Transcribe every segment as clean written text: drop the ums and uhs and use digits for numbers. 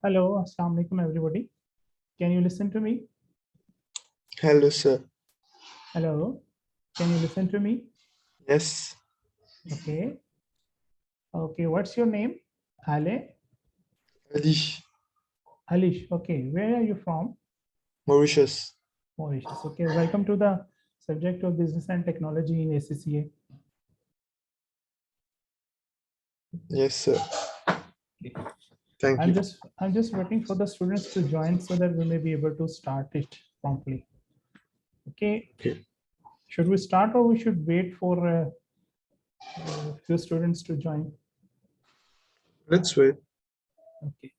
Hello, Assalamu alaikum everybody. Can you listen to me? Hello, sir. Hello, can you listen to me? Yes, Okay. Okay, what's your name? Ale? Ali, Alish. Okay, where are you from? Mauritius. Mauritius. Okay, welcome to the subject of business and technology in ACCA. Yes, sir. Okay. Thank I'm you. just waiting for the students to join so that we may be able to start it promptly. Okay. Okay. Should we start or we should wait for a few students to join? Let's wait. Okay.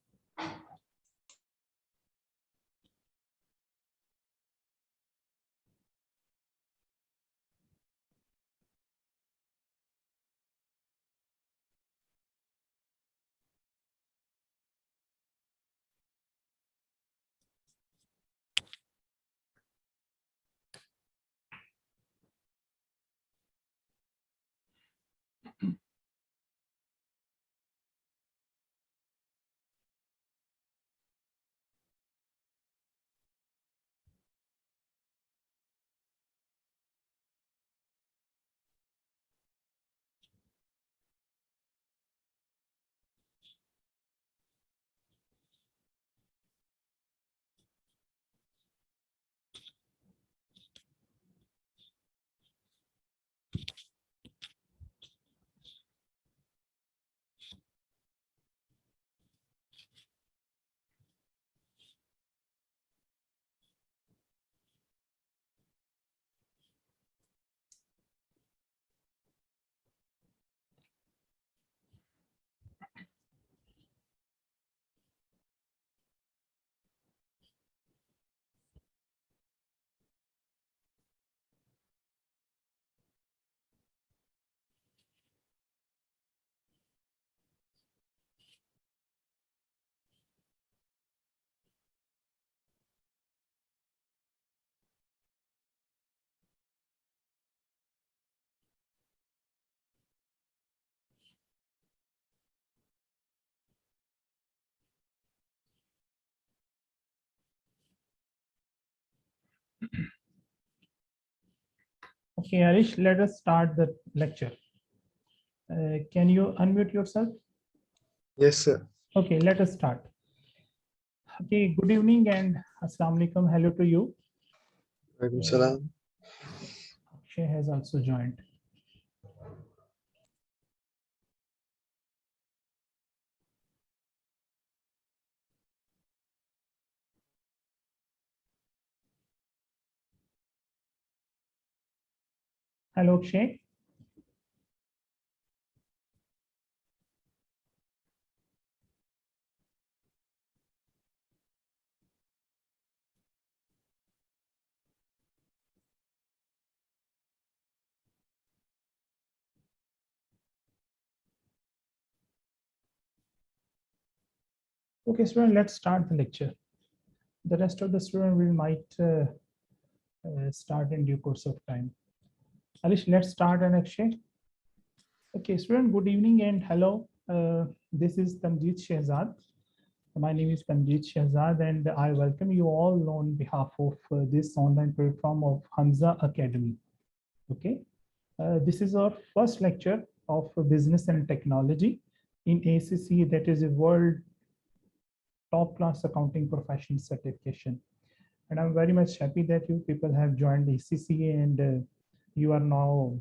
Okay, Arish, let us start the lecture. Can you unmute yourself? Yes, sir. Okay, let us start. Okay, good evening and Assalamu alaikum. Hello to you. Alaikum salam. Akshay has also joined. Hello, Akshay. Okay, student, let's start the lecture. The rest of the student will might start in due course of time. Alish, let's start and Akshay. Okay, student, good evening and hello. This is Tanjeet Shehzad. My name is Tanjeet Shehzad and I welcome you all on behalf of this online platform of Hamzah Academy. Okay, this is our first lecture of business and technology in ACCA, that is a world top class accounting professional certification. And I'm very much happy that you people have joined ACCA and you are now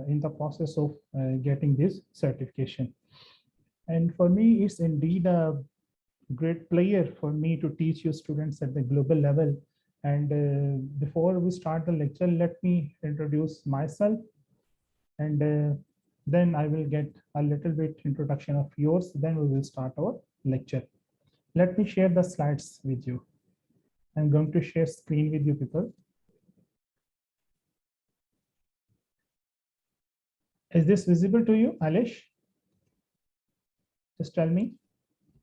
in the process of getting this certification. And for me, it's indeed a great pleasure for me to teach you students at the global level. And before we start the lecture, let me introduce myself and then I will get a little bit introduction of yours. Then we will start our lecture. Let me share the slides with you. I'm going to share screen with you people. Is this visible to you, Alish? Just tell me.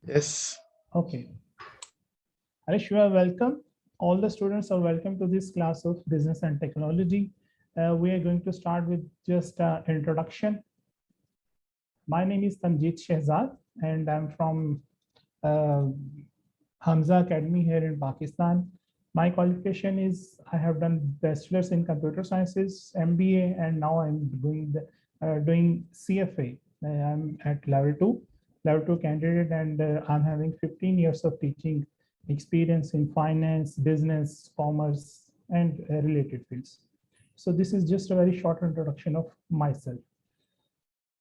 Yes. Okay. Alish, you are welcome. All the students are welcome to this class of business and technology. We are going to start with just introduction. My name is Tanjeet Shehzad and I'm from Hamzah Academy here in Pakistan. My qualification is I have done bachelor's in computer sciences, MBA, and now I'm doing CFA. I'm at level two candidate, and I'm having 15 years of teaching experience in finance, business, commerce, and related fields. So this is just a very short introduction of myself.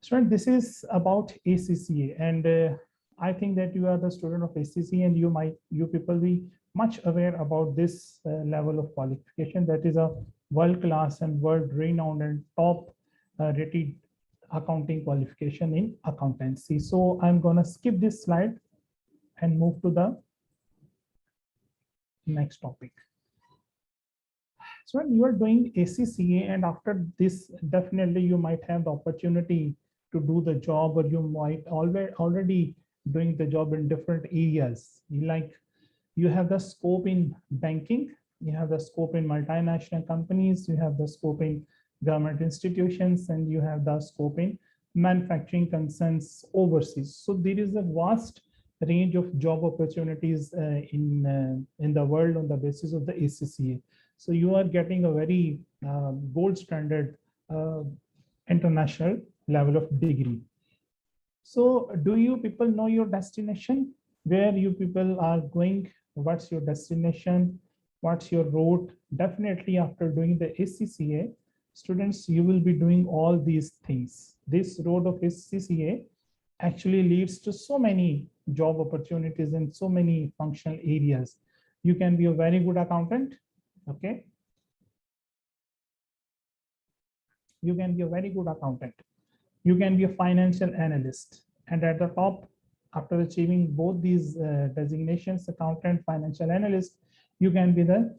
Student, this is about ACCA, and I think that you are the student of ACCA, and you people be much aware about this level of qualification. That is a world-class and world-renowned and top rated accounting qualification in accountancy. So I'm gonna skip this slide and move to the next topic. So when you are doing ACCA, and after this, definitely you might have the opportunity to do the job, or you might already doing the job in different areas. Like you have the scope in banking, you have the scope in multinational companies, you have the scope in government institutions, and you have the scope in manufacturing concerns overseas. So there is a vast range of job opportunities in the world on the basis of the ACCA. So you are getting a very gold standard international level of degree. So do you people know your destination? Where you people are going? What's your destination? What's your route? Definitely after doing the ACCA, students, you will be doing all these things. This road of ACCA actually leads to so many job opportunities in so many functional areas. You can be a very good accountant. Okay. You can be a very good accountant. You can be a financial analyst. And at the top, after achieving both these designations, accountant, financial analyst, you can be the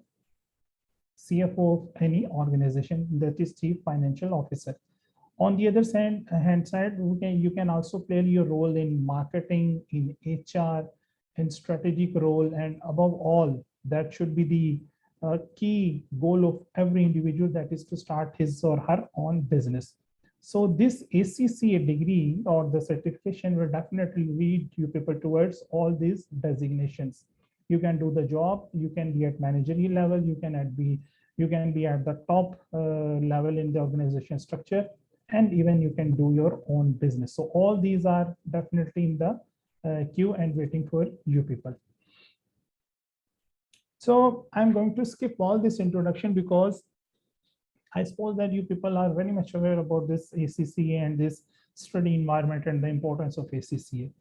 CFO of any organization, that is Chief Financial Officer. On the other hand side, you can also play your role in marketing, in HR, in strategic role, and above all, that should be the key goal of every individual, that is to start his or her own business. So this ACCA degree or the certification will definitely lead you people towards all these designations. You can do the job, you can be at managerial level, you can be at the top level in the organization structure, and even you can do your own business. So all these are definitely in the queue and waiting for you people. So I'm going to skip all this introduction because I suppose that you people are very much aware about this ACCA and this study environment and the importance of ACCA.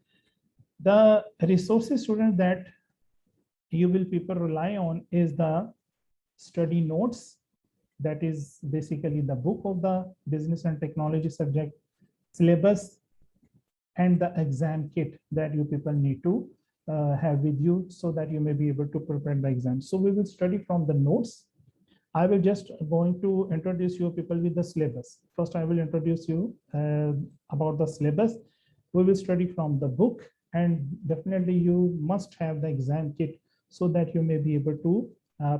The resources, student, that you will people rely on is the study notes. That is basically the book of the business and technology subject, syllabus, and the exam kit that you people need to have with you so that you may be able to prepare the exam. So we will study from the notes. I will just going to introduce you people with the syllabus. First, I will introduce you about the syllabus. We will study from the book, and definitely you must have the exam kit so that you may be able to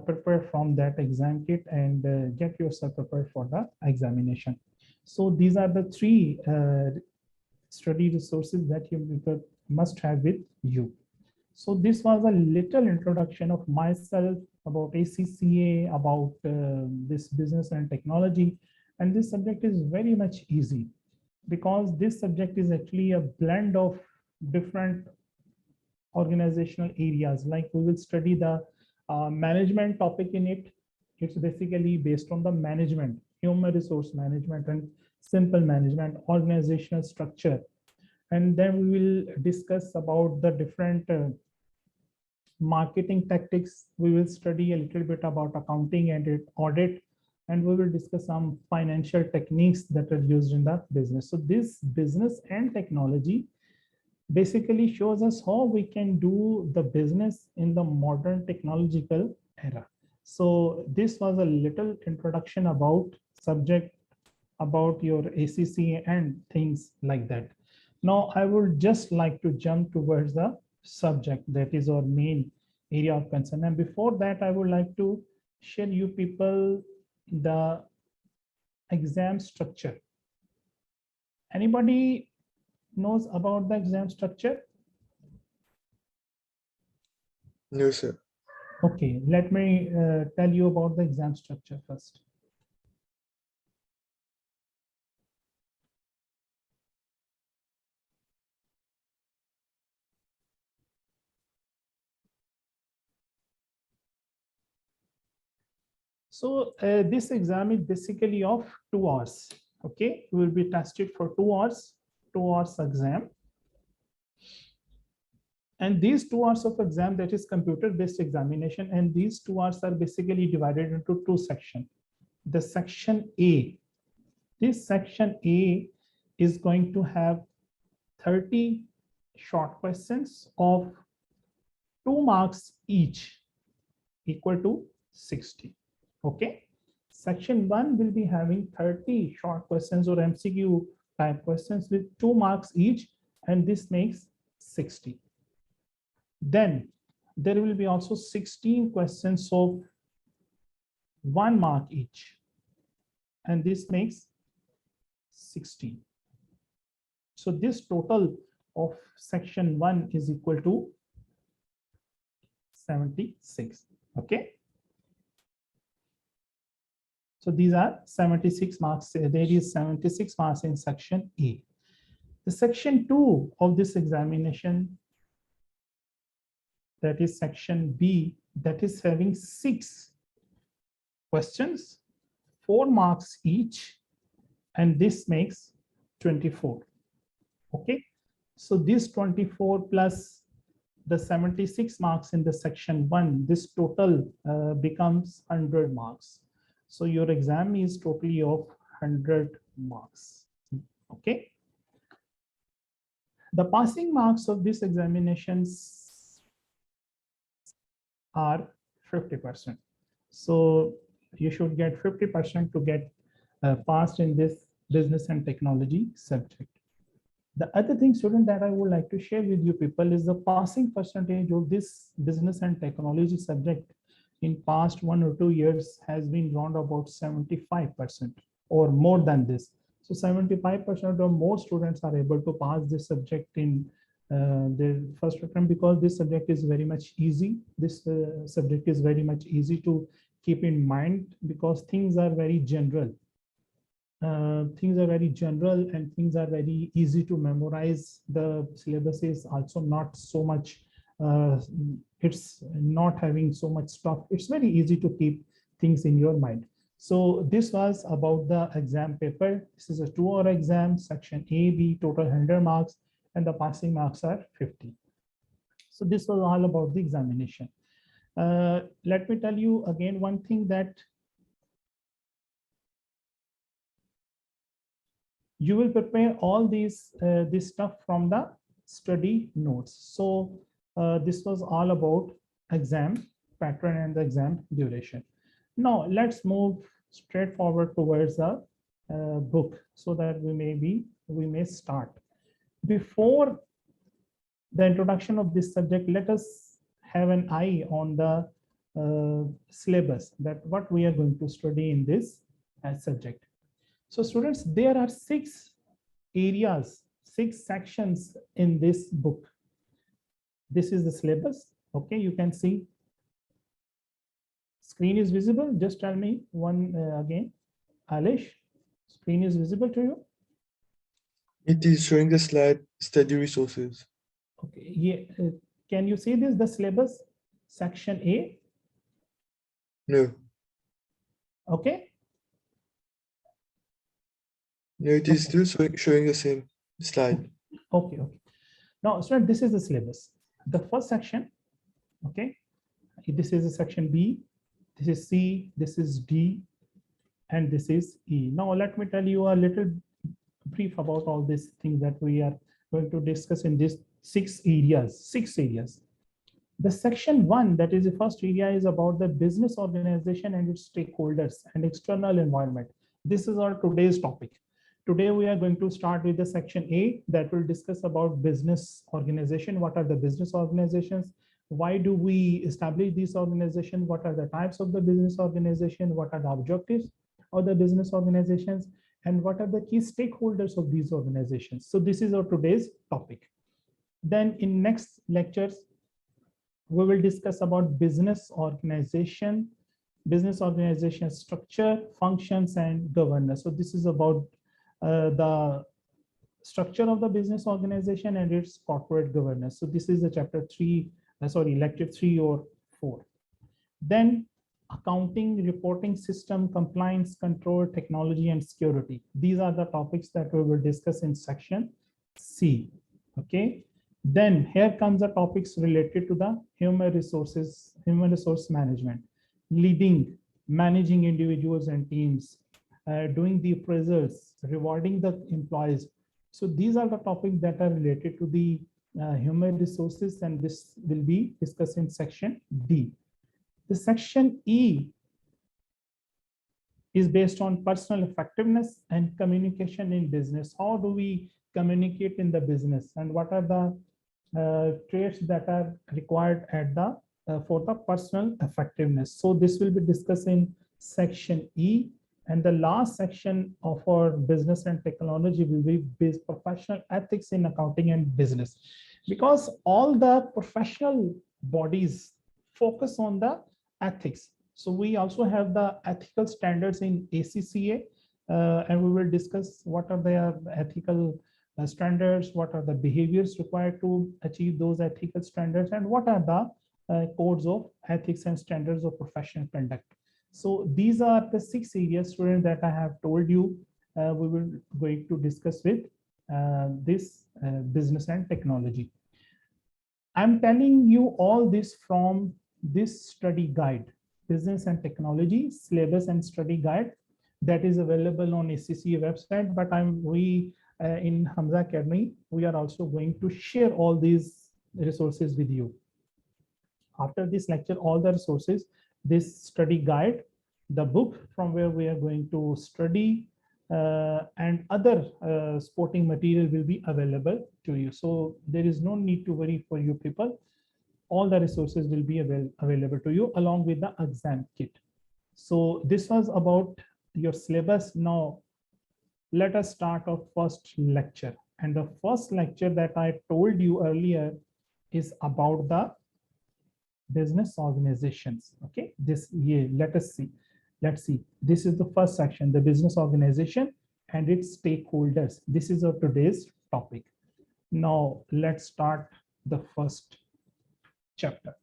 prepare from that exam kit and get yourself prepared for the examination. So these are the three study resources that you must have with you. So this was a little introduction of myself, about ACCA, about this business and technology. And this subject is very much easy because this subject is actually a blend of different organizational areas. Like we will study the management topic in it. It's basically based on the management, human resource management and simple management, organizational structure. And then we will discuss about the different marketing tactics. We will study a little bit about accounting and audit, and we will discuss some financial techniques that are used in the business. So this business and technology basically shows us how we can do the business in the modern technological era. So this was a little introduction about subject, about your ACCA and things like that. Now I would just like to jump towards the subject that is our main area of concern. And before that, I would like to share you people the exam structure. Anybody knows about the exam structure? No, sir. Okay, let me tell you about the exam structure first. So this exam is basically of 2 hours. Okay, we will be tested for 2 hours, 2 hours exam. And these 2 hours of exam, that is computer-based examination, and these 2 hours are basically divided into 2 sections. The section A, this section A is going to have 30 short questions of 2 marks each, equal to 60. Okay. Section 1 will be having 30 short questions or MCQ type questions with 2 marks each, and this makes 60. Then there will be also 16 questions of 1 mark each, and this makes 16. So this total of section 1 is equal to 76. Okay. So these are 76 marks. There is 76 marks in section A. The section 2 of this examination, that is section B, that is having 6 questions, 4 marks each, and this makes 24. Okay, so this 24 plus the 76 marks in the section 1, this total becomes 100 marks. So your exam is totally of 100 marks. Okay. The passing marks of these examinations are 50%. So you should get 50% to get passed in this business and technology subject. The other thing, student, that I would like to share with you people is the passing percentage of this business and technology subject in past 1 or 2 years has been around about 75% or more than this. So 75% or more students are able to pass this subject in their first attempt, because this subject is very much easy. This subject is very much easy to keep in mind, because things are very general. And things are very easy to memorize. The syllabus is also not so much, it's not having so much stuff. It's very easy to keep things in your mind. So this was about the exam paper. This is a 2-hour exam, section A, B, total 100 marks, and the passing marks are 50. So this was all about the examination. Let me tell you again one thing, that you will prepare all these this stuff from the study notes. So this was all about exam pattern and the exam duration. Now let's move straight forward towards the book, so that we may start. Before the introduction of this subject, let us have an eye on the syllabus, that what we are going to study in this subject. So students, there are 6 areas, 6 sections in this book. This is the syllabus. Okay, you can see. Screen is visible. Just tell me one again. Alish, screen is visible to you? It is showing the slide study resources. Okay, yeah. Can you see this, the syllabus, section A? No. Okay. No, it is still showing the same slide. Okay. Now, so this is the syllabus. The first section, okay, this is the section B, this is C, this is D, and this is E. Now, let me tell you a little brief about all these things that we are going to discuss in these 6 areas. 6 areas. The section 1, that is the first area, is about the business organization and its stakeholders and external environment. This is our today's topic. Today we are going to start with the section A, that will discuss about business organization. What are the business organizations? Why do we establish these organizations? What are the types of the business organization? What are the objectives of the business organizations? And what are the key stakeholders of these organizations? So this is our today's topic. Then in next lectures, We will discuss about business organization structure, functions, and governance. So this is about the structure of the business organization and its corporate governance. So this is the lecture 3 or 4. Then accounting, reporting system, compliance, control, technology, and security. These are the topics that we will discuss in section C. Okay. Then here comes the topics related to the human resource management, leading, managing individuals and teams, doing the appraisals, rewarding the employees. So these are the topics that are related to the human resources, and this will be discussed in section D. The section E is based on personal effectiveness and communication in business. How do we communicate in the business, and what are the traits that are required at the for the personal effectiveness? So this will be discussed in section E. And the last section of our business and technology will be based professional ethics in accounting and business, because all the professional bodies focus on the ethics. So we also have the ethical standards in ACCA, and we will discuss what are the ethical standards, what are the behaviors required to achieve those ethical standards, and what are the codes of ethics and standards of professional conduct. So these are the 6 areas, students, that I have told you we will going to discuss with this business and technology. I'm telling you all this from this study guide, business and technology syllabus and study guide, that is available on ACCA website. But in Hamzah Academy, we are also going to share all these resources with you. After this lecture, all the resources, this study guide, the book from where we are going to study, and other supporting material will be available to you. So there is no need to worry for you people. All the resources will be available to you along with the exam kit. So this was about your syllabus. Now let us start our first lecture. And the first lecture that I told you earlier is about the business organizations. Okay, let's see. This is the first section, the business organization and its stakeholders. This is our today's topic. Now let's start the first chapter.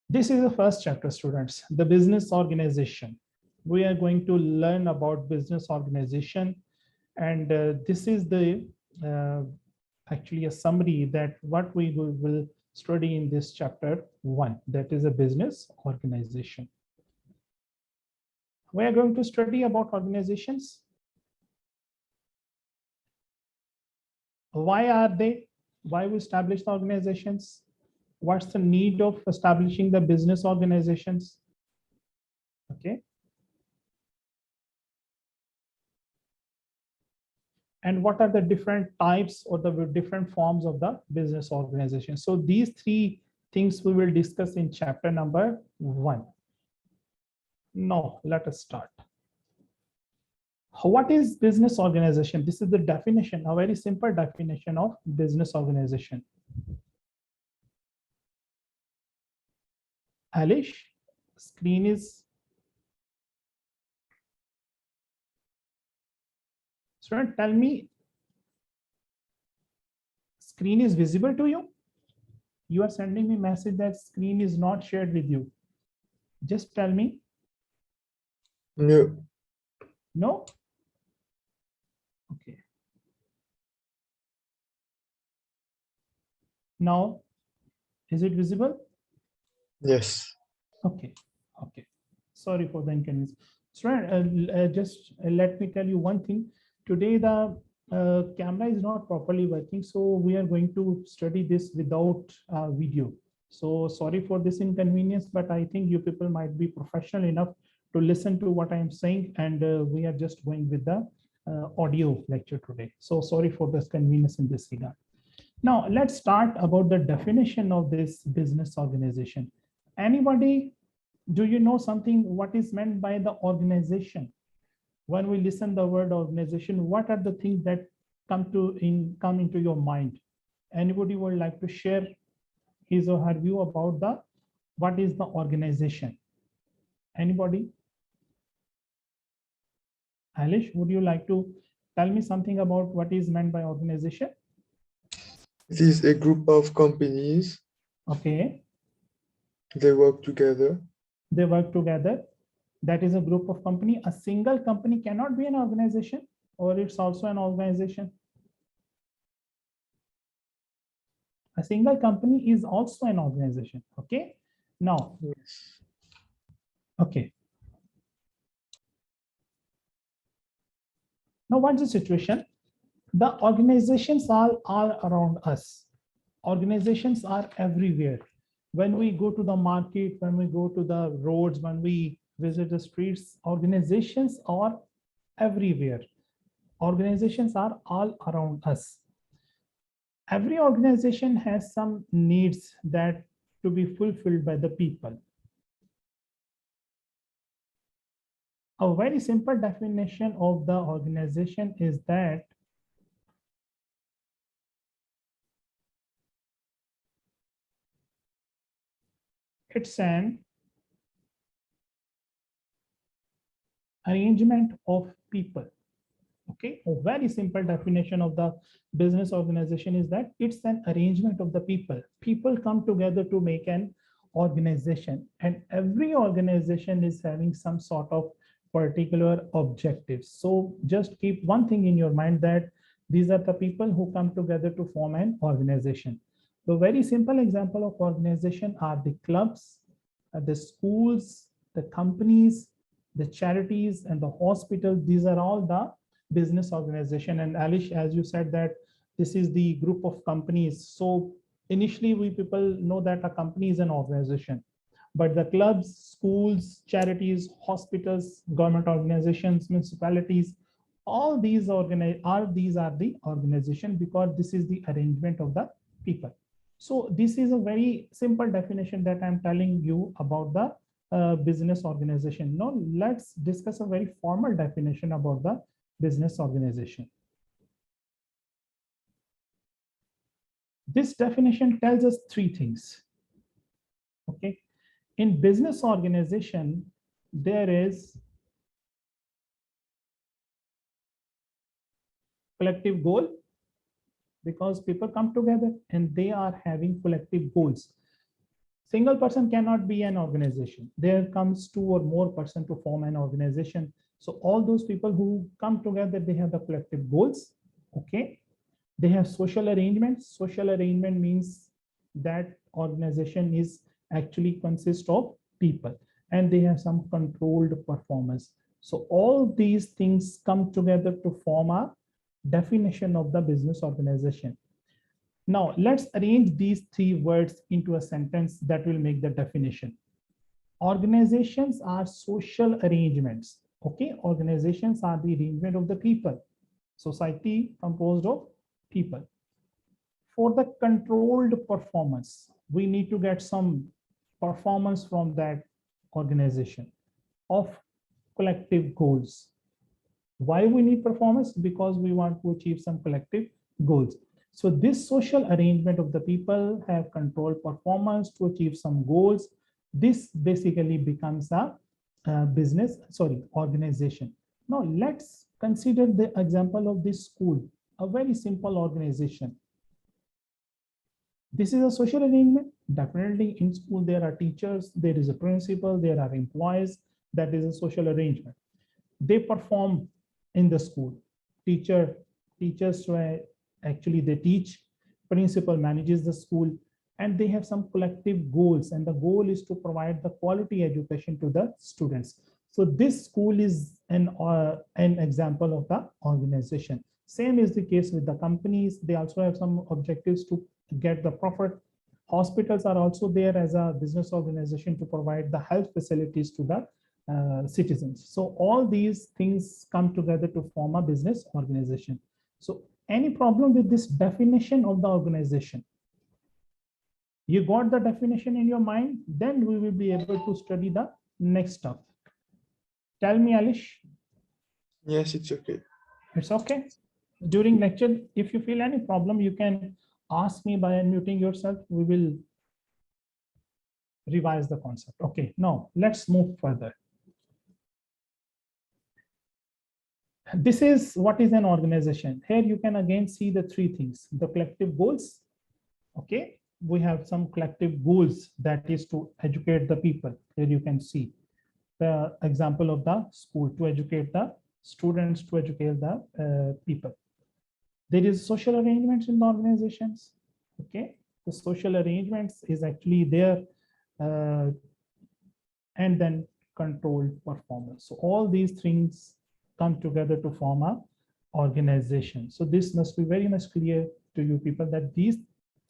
This is the first chapter, students, the business organization. We are going to learn about business organization, and this is the actually a summary that what we will study in this chapter 1, that is a business organization. We are going to study about organizations. Why are they? Why we establish the organizations? What's the need of establishing the business organizations? Okay. And what are the different types or the different forms of the business organization? So these 3 things we will discuss in chapter number 1. Now let us start. What is business organization? This is the definition, a very simple definition of business organization. Alish, screen is. Student, tell me, screen is visible to you? You are sending me message that screen is not shared with you. Just tell me. No. No? Okay. Now, is it visible? Yes. Okay. Okay. Sorry for the inconvenience. So just let me tell you one thing. Today the camera is not properly working, so we are going to study this without video. So sorry for this inconvenience, but I think you people might be professional enough to listen to what I am saying, and we are just going with the audio lecture today. So sorry for this convenience in this regard. Now let's start about the definition of this business organization. Anybody, do you know something what is meant by the organization? When we listen the word organization, what are the things that come into your mind? Anybody would like to share his or her view about the what is the organization. Anybody? Alish, would you like to tell me something about what is meant by organization? It is a group of companies. Okay, They work together. they work together. That is a group of company. A single company cannot be an organization, or it's also an organization. A single company is also an organization. Okay. Now, Yes. okay. Now, what's the situation? The organizations are all around us. Organizations are everywhere. When we go to the market, when we go to the roads, when we visit the streets, organizations are everywhere. Organizations are all around us. Every organization has some needs that to be fulfilled by the people. A very simple definition of the organization is that it's an arrangement of people. Okay, a very simple definition of the business organization is that it's an arrangement of the people. People come together to make an organization, and every organization is having some sort of particular objectives. So just keep one thing in your mind, that these are the people who come together to form an organization. The very simple example of organization are the clubs, the schools, the companies, the charities, and the hospitals. These are all the business organization. And Alish, as you said that this is the group of companies. So initially we people know that a company is an organization, but the clubs, schools, charities, hospitals, government organizations, municipalities, all these are the organization, because this is the arrangement of the people. So this is a very simple definition that I'm telling you about the business organization. Now let's discuss a very formal definition about the business organization. This definition tells us three things. Okay, in business organization, there is collective goal, because people come together and they are having collective goals. Single person cannot be an organization. There comes two or more person to form an organization. So all those people who come together, they have the collective goals. Okay. They have social arrangements. Social arrangement means that organization is actually consist of people, and they have some controlled performance. So all these things come together to form a definition of the business organization. Now let's arrange these three words into a sentence that will make the definition. Organizations are social arrangements. Okay, organizations are the arrangement of the people. Society composed of people. For the controlled performance, we need to get some performance from that organization of collective goals. Why we need performance? Because we want to achieve some collective goals. So this social arrangement of the people have controlled performance to achieve some goals. This basically becomes a organization. Now let's consider the example of this school, a very simple organization. This is a social arrangement. Definitely in school there are teachers, there is a principal, there are employees. That is a social arrangement. They perform in the school. Teachers actually they teach, principal manages the school, and they have some collective goals, and the goal is to provide the quality education to the students. So this school is an example of the organization. Same is the case with the companies. They also have some objectives to get the profit. Hospitals are also there as a business organization to provide the health facilities to the citizens. So all these things come together to form a business organization. So any problem with this definition of the organization? You got the definition in your mind? Then we will be able to study the next stuff. Tell me, Alish. Yes, it's okay. It's okay. During lecture, if you feel any problem, you can ask me by unmuting yourself. We will revise the concept. Okay, now let's move further. This is what is an organization. Here you can again see the three things: the collective goals. Okay, we have some collective goals, that is to educate the people. Here you can see the example of the school, to educate the students, to educate the people. There is social arrangements in the organizations. Okay, the social arrangements is actually there, and then controlled performance. So all these things come together to form a organization. So this must be very much clear to you people, that these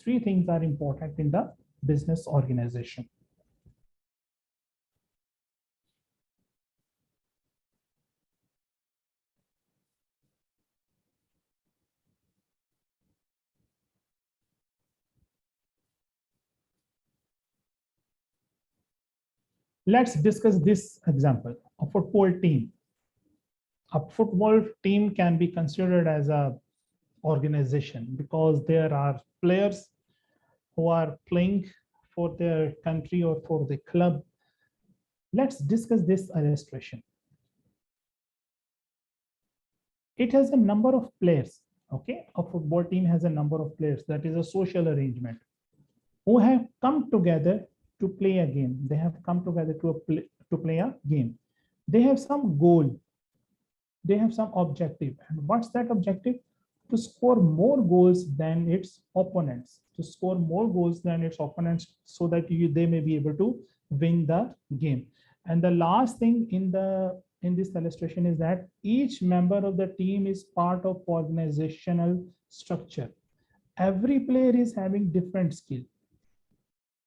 three things are important in the business organization. Let's discuss this example: a football team. A football team can be considered as a organization because there are players who are playing for their country or for the club. Let's discuss this illustration. It has a number of players. Okay, a football team has a number of players. That is a social arrangement, who have come together to play a game. They have come together to play a game. They have some goal. They have some objective. And what's that objective? To score more goals than its opponents. To score more goals than its opponents, so that they may be able to win the game. And the last thing in this illustration is that each member of the team is part of organizational structure. Every player is having different skill.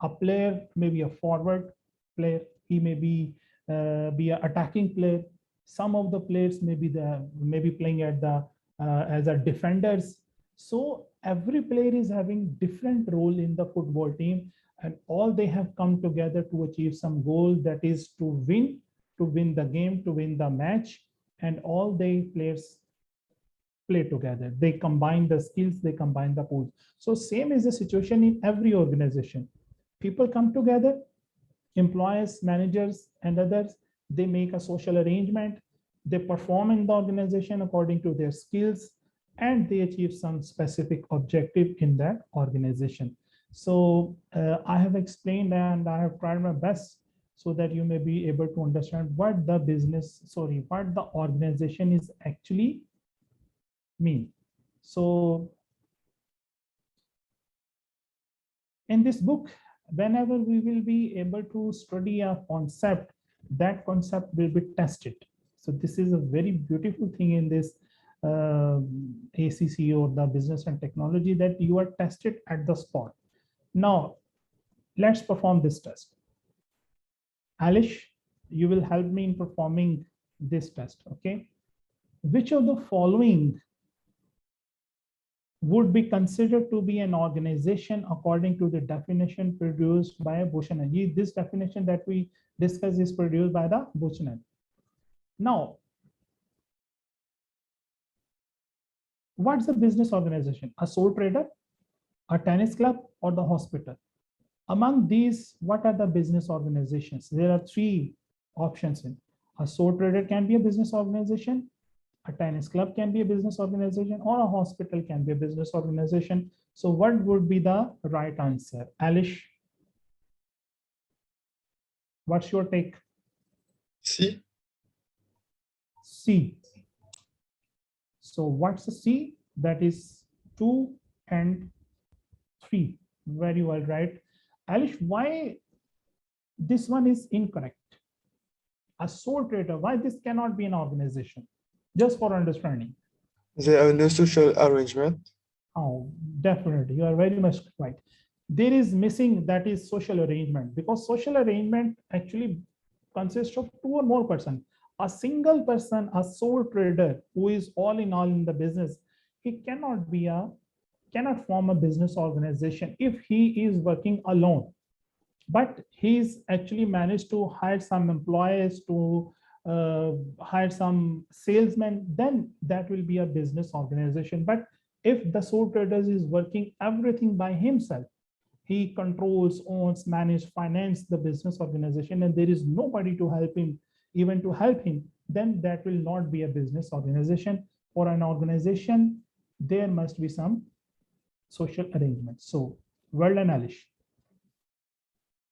A player may be a forward player. He may be an attacking player. Some of the players may be playing at the as a defenders. So every player is having different role in the football team, and all they have come together to achieve some goal, that is to win the game, to win the match. And all the players play together. They combine the skills, they combine the pools. So same is the situation in every organization. People come together, employees, managers, and others. They make a social arrangement. They perform in the organization according to their skills, and they achieve some specific objective in that organization. So I have explained and I have tried my best so that you may be able to understand what the organization is actually mean. So in this book, whenever we will be able to study a concept, that concept will be tested. So this is a very beautiful thing in this ACCA or the business and technology, that you are tested at the spot. Now, let's perform this test. Alish, you will help me in performing this test, okay? Which of the following would be considered to be an organization according to the definition produced by Buchanan? This definition that we discussed is produced by the Buchanan. Now, what's a business organization? A sole trader, a tennis club, or the hospital? Among these, what are the business organizations? There are three options in. A sole trader can be a business organization, a tennis club can be a business organization, or a hospital can be a business organization. So what would be the right answer? Alish, what's your take? C. C. So what's the C? That is 2 and 3. Very well, right? Alish, why this one is incorrect? A sole trader, why this cannot be an organization? Just for understanding. There are no social arrangement. Oh, definitely. You are very much right. There is missing, that is social arrangement, because social arrangement actually consists of 2 or more persons. A single person, a sole trader who is all in all in the business, he cannot form a business organization if he is working alone. But he's actually managed to hire some employees, to hire some salesmen, then that will be a business organization. But if the sole trader is working everything by himself, he controls, owns, manages, finance the business organization, and there is nobody to help him, even to help him, then that will not be a business organization. For an organization, there must be some social arrangements. So, well done, Alish.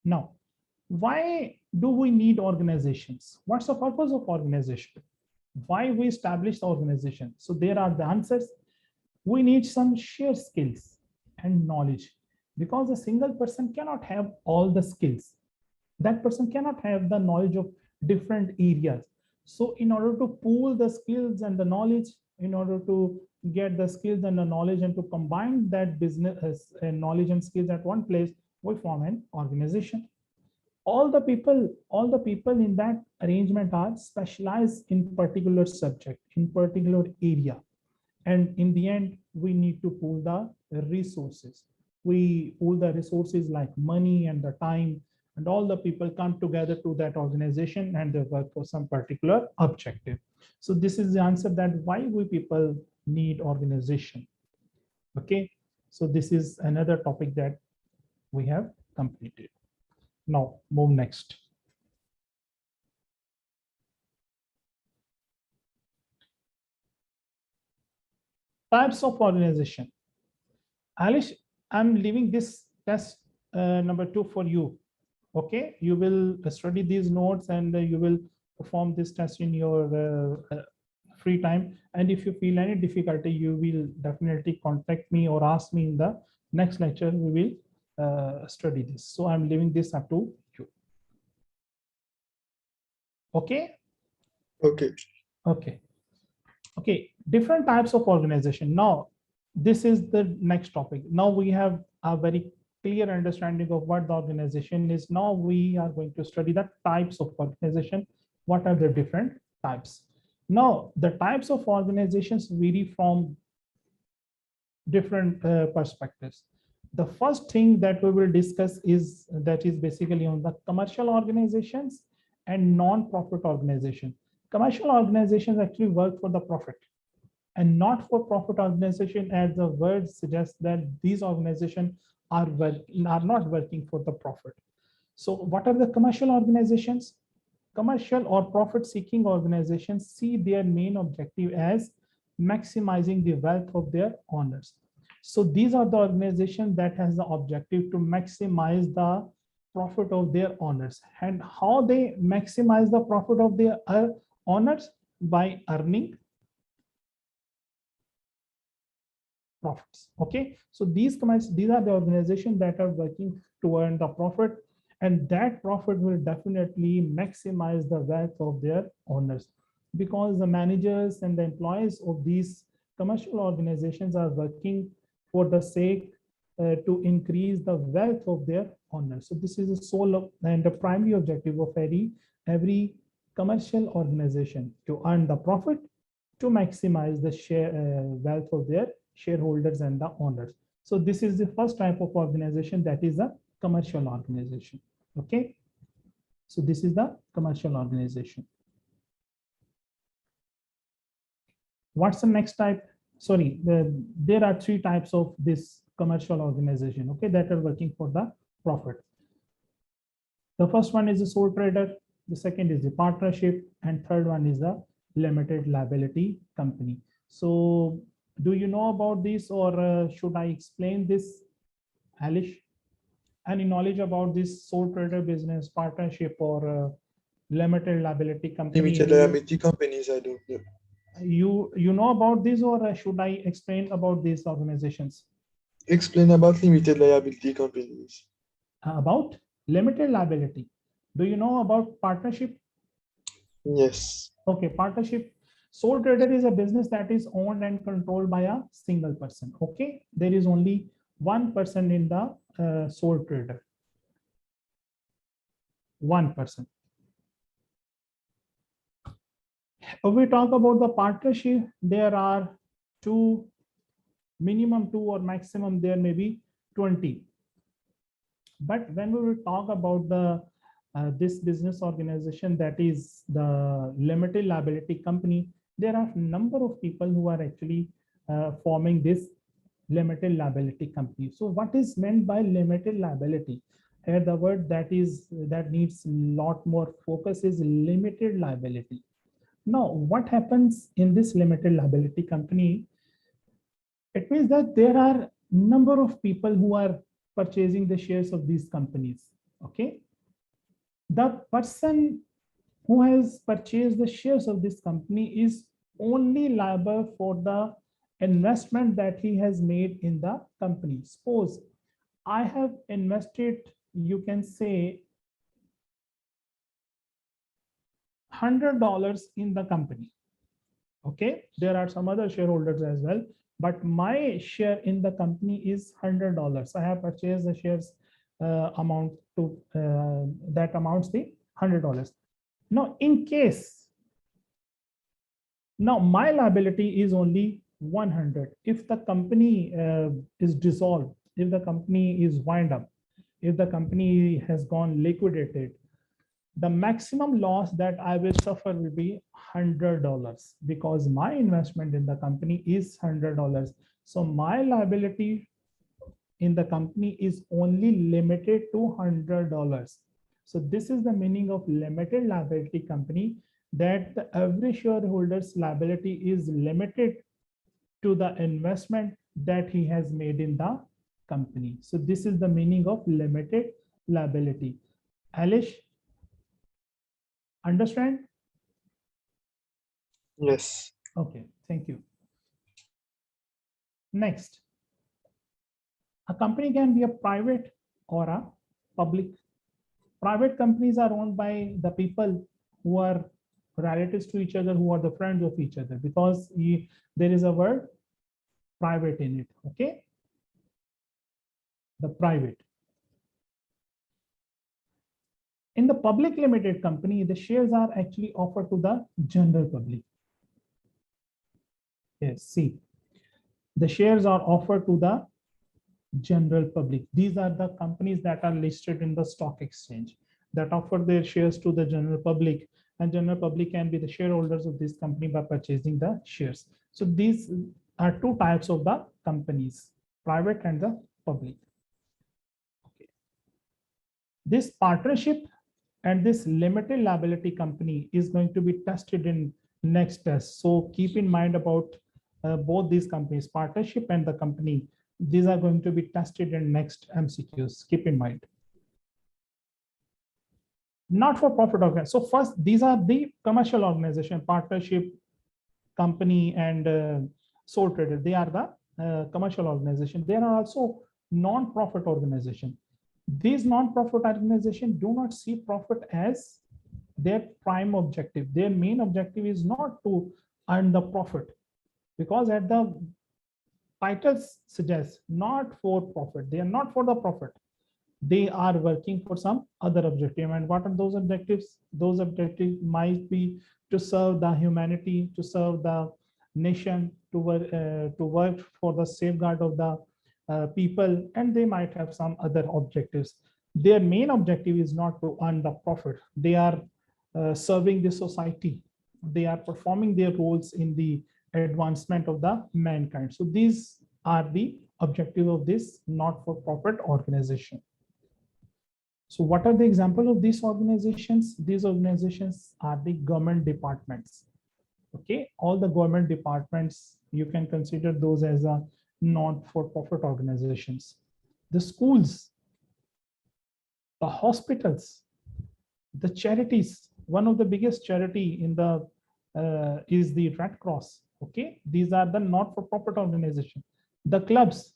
Now, why do we need organizations? What's the purpose of organization? Why we establish the organization? So there are the answers. We need some shared skills and knowledge, because a single person cannot have all the skills. That person cannot have the knowledge of different areas. So in order to pool the skills and the knowledge, in order to get the skills and the knowledge and to combine that business knowledge and skills at one place, we form an organization. All the people in that arrangement are specialized in particular subject, in particular area. And in the end, we need to pool the resources. We pool the resources like money and the time, and all the people come together to that organization and they work for some particular objective. So this is the answer, that why we people need organization. Okay, so this is another topic that we have completed. Now move next. Types of organization. Alish, I'm leaving this test number 2 for you. Okay, you will study these notes and you will perform this test in your free time. And if you feel any difficulty, you will definitely contact me or ask me in the next lecture. We will study this. So I'm leaving this up to you. Okay. Okay. Okay. Okay. Different types of organization. Now, this is the next topic. Now we have a very clear understanding of what the organization is. Now we are going to study the types of organization. What are the different types? Now, the types of organizations vary from different perspectives. The first thing that we will discuss is basically on the commercial organizations and non-profit organization. Commercial organizations actually work for the profit, and not-for-profit organization, as the word suggests, that these organizations are not working for the profit. So what are the commercial organizations? Commercial or profit-seeking organizations see their main objective as maximizing the wealth of their owners. So these are the organizations that has the objective to maximize the profit of their owners. And how they maximize the profit of their owners? By earning profits. Okay, so these are the organizations that are working to earn the profit, and that profit will definitely maximize the wealth of their owners, because the managers and the employees of these commercial organizations are working for the sake to increase the wealth of their owners. So this is the sole and the primary objective of every commercial organization, to earn the profit, to maximize the wealth of their shareholders and the owners. So this is the first type of organization, that is a commercial organization. Okay, so this is the commercial organization. What's the next type? Sorry, there are 3 types of this commercial organization, okay, that are working for the profit. The first one is a sole trader, the second is the partnership, and third one is the limited liability company. So do you know about this, or should I explain this, Alish? Any knowledge about this sole trader business, partnership, or limited liability company? Limited liability companies, I don't know. You know about this, or should I explain about these organizations? Explain about limited liability companies. About limited liability. Do you know about partnership? Yes. Okay, partnership. Sole trader is a business that is owned and controlled by a single person. Okay, there is only one person in the sole trader. One person. If we talk about the partnership, there are minimum 2 or maximum there may be 20. But when we will talk about the this business organization, that is the limited liability company, there are a number of people who are actually forming this limited liability company. So what is meant by limited liability? Here the word that needs a lot more focus is limited liability. Now, what happens in this limited liability company? It means that there are number of people who are purchasing the shares of these companies. Okay. The person who has purchased the shares of this company is only liable for the investment that he has made in the company. Suppose I have invested, you can say, $100 in the company. Okay, there are some other shareholders as well, but my share in the company is $100. I have purchased the shares amount to that amounts the $100. Now, in case, now my liability is only 100. If the company is dissolved, if the company is wind up, if the company has gone liquidated, the maximum loss that I will suffer will be $100 because my investment in the company is $100. So my liability in the company is only limited to $100. So this is the meaning of limited liability company, that the every shareholder's liability is limited to the investment that he has made in the company. So this is the meaning of limited liability. Alish, understand? Yes. Okay, thank you. Next, a company can be a private or a public. Private companies are owned by the people who are relatives to each other, who are the friends of each other, because there is a word private in it. Okay, the private. In the public limited company, the shares are actually offered to the general public. Yes, see, the shares are offered to the general public. These are the companies that are listed in the stock exchange that offer their shares to the general public, and general public can be the shareholders of this company by purchasing the shares. So these are two types of the companies, private and the public. Okay. This partnership and this limited liability company is going to be tested in next test. So keep in mind about both these companies, partnership and the company. These are going to be tested in next MCQs. Keep in mind. Not for profit organization. So first, these are the commercial organization, partnership, company, and sole trader. They are the commercial organization. There are also non-profit organization. These non-profit organizations do not see profit as their prime objective. Their main objective is not to earn the profit, because at the titles suggest not for profit. They are not for the profit. They are working for some other objective. And what are those objectives? Those objectives might be to serve the humanity, to serve the nation, to work for the safeguard of the people, and they might have some other objectives. Their main objective is not to earn the profit. They are serving the society. They are performing their roles in the advancement of the mankind. So these are the objective of this not-for-profit organization. So what are the example of these organizations? These organizations are the government departments. Okay, all the government departments, you can consider those as a not-for-profit organizations. The schools, the hospitals, the charities. One of the biggest charity in the is the Red Cross. Okay, these are the not-for-profit organization. The clubs,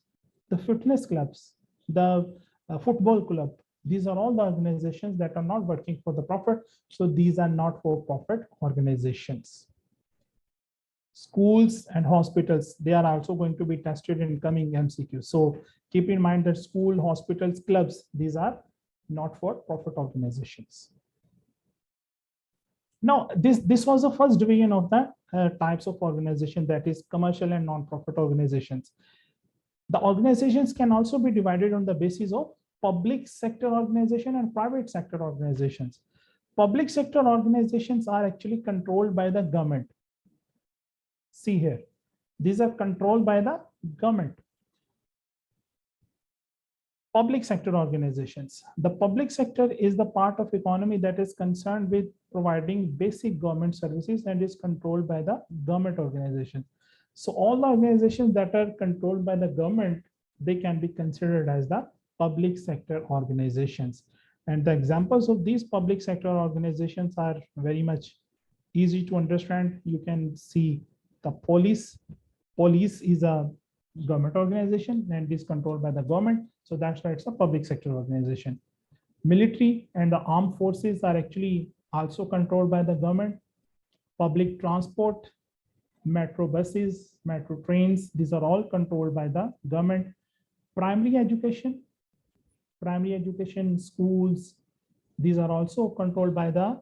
the fitness clubs, the football club. These are all the organizations that are not working for the profit. So these are not-for-profit organizations. Schools and hospitals, they are also going to be tested in coming MCQ. So keep in mind that school, hospitals, clubs, these are not-for-profit organizations. Now, this was the first division of the types of organization, that is commercial and non-profit organizations. The organizations can also be divided on the basis of public sector organization and private sector organizations. Public sector organizations are actually controlled by the government. See here, these are controlled by the government. Public sector organizations. The public sector is the part of economy that is concerned with providing basic government services and is controlled by the government organization. So all the organizations that are controlled by the government, they can be considered as the public sector organizations. And the examples of these public sector organizations are very much easy to understand. You can see the police. Police is a government organization and is controlled by the government. So that's why it's a public sector organization. Military and the armed forces are actually also controlled by the government. Public transport, metro buses, metro trains, these are all controlled by the government. Primary education schools, these are also controlled by the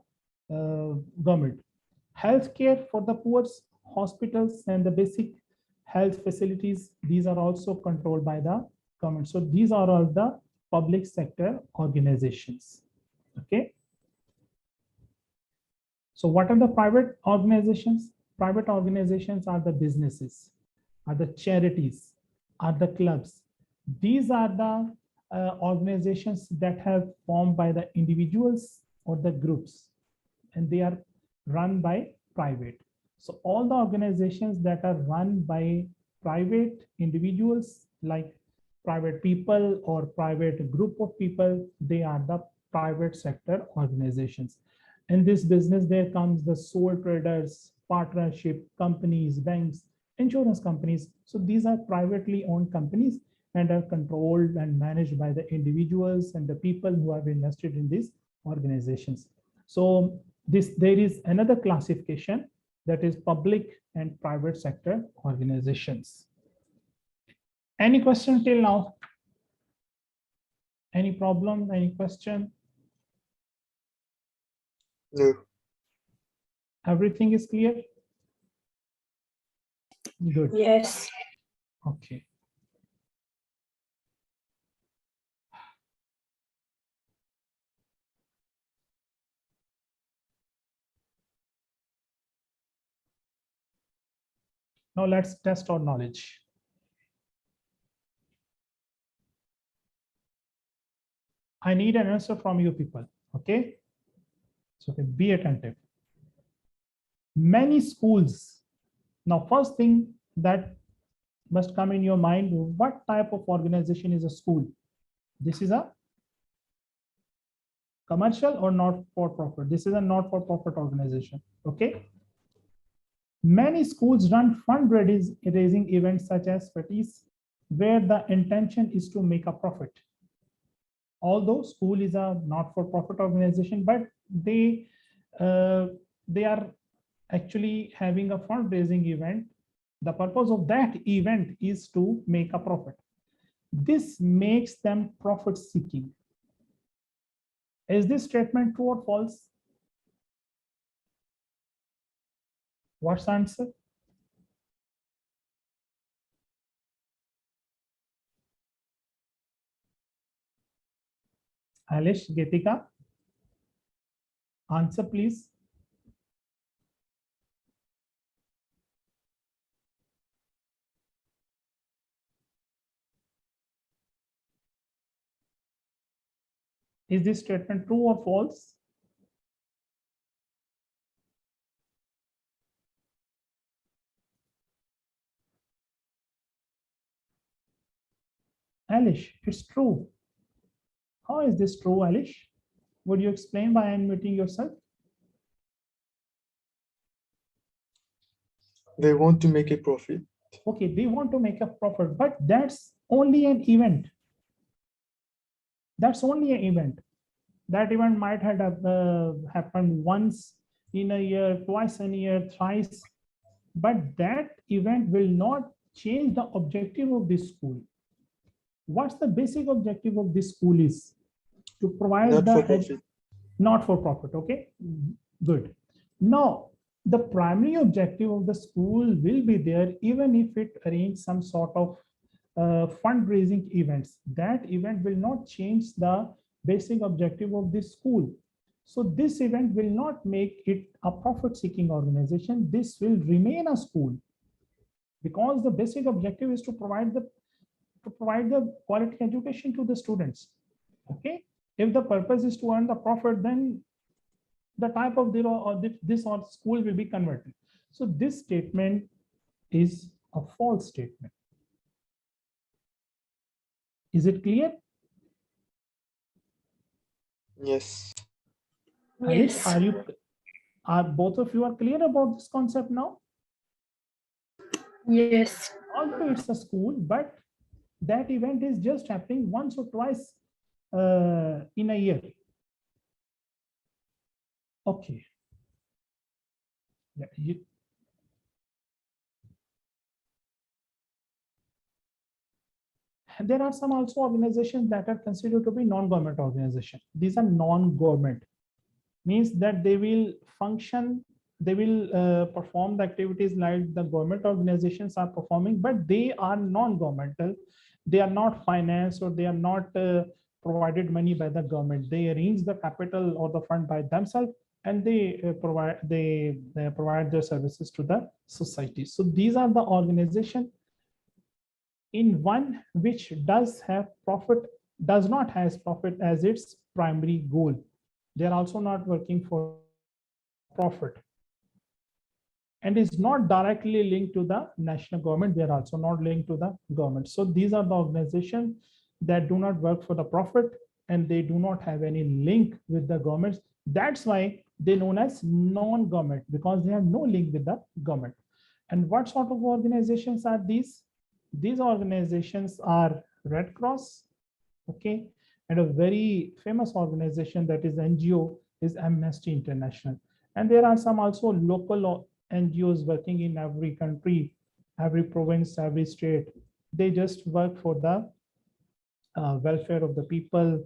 government. Healthcare for the poor, hospitals and the basic health facilities, these are also controlled by the government. So these are all the public sector organizations. Okay. So what are the private organizations? Private organizations are the businesses, are the charities, are the clubs. These are the organizations that have formed by the individuals or the groups, and they are run by private. So all the organizations that are run by private individuals, like private people or private group of people, they are the private sector organizations. In this business, there comes the sole traders, partnership companies, banks, insurance companies. So these are privately owned companies and are controlled and managed by the individuals and the people who have invested in these organizations. So there is another classification, that is public and private sector organizations. Any question till now? Any problem? Any question? No. Everything is clear? Good. Yes. Okay. Now let's test our knowledge. I need an answer from you people. Okay. So be attentive. Many schools. Now, first thing that must come in your mind, what type of organization is a school? This is a commercial or not for profit? This is a not for profit organization. Okay. Many schools run fundraising events such as parties, where the intention is to make a profit. Although school is a not-for-profit organization, but they are actually having a fundraising event. The purpose of that event is to make a profit. This makes them profit-seeking. Is this statement true or false? What's the answer? Alish, Getika, answer please. Is this statement true or false? Alish, it's true. How is this true, Alish? Would you explain by unmuting yourself? They want to make a profit. Okay, they want to make a profit, but that's only an event. That's only an event. That event might have happened once in a year, twice in a year, thrice, but that event will not change the objective of this school. What's the basic objective of this school is? To provide Not for profit. Not for profit. Okay, good. Now, the primary objective of the school will be there even if it arranges some sort of fundraising events. That event will not change the basic objective of this school. So this event will not make it a profit-seeking organization. This will remain a school because the basic objective is to provide to provide the quality education to the students. Okay, if the purpose is to earn the profit, then the type of this or school will be converted. So this statement is a false statement. Is it clear? Yes. Harish, Yes. are both of you are clear about this concept now? Yes. Although it's a school, but that event is just happening once or twice in a year. Okay. Yeah, there are some also organizations that are considered to be non-government organizations. These are non-government, means that they will function, they will perform the activities like the government organizations are performing, but they are non-governmental. They are not financed, or they are not provided money by the government. They arrange the capital or the fund by themselves, and they provide their services to the society. So these are the organizations in one which does not has profit as its primary goal. They are also not working for profit, and is not directly linked to the national government. They are also not linked to the government. So these are the organizations that do not work for the profit, and they do not have any link with the government. That's why they're known as non-government, because they have no link with the government. And what sort of organizations are these? These organizations are Red Cross, okay, and a very famous organization that is NGO is Amnesty International. And there are some also local NGOs working in every country, every province, every state. They just work for the welfare of the people.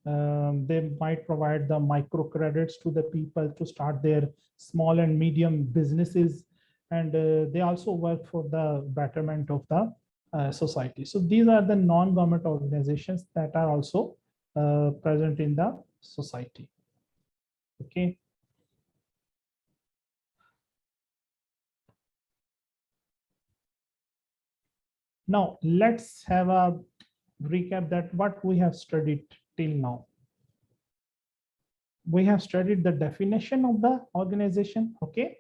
They might provide the micro credits to the people to start their small and medium businesses. And they also work for the betterment of the society. So these are the non-government organizations that are also present in the society. Okay. Now let's have a recap that what we have studied till now. We have studied the definition of the organization. Okay.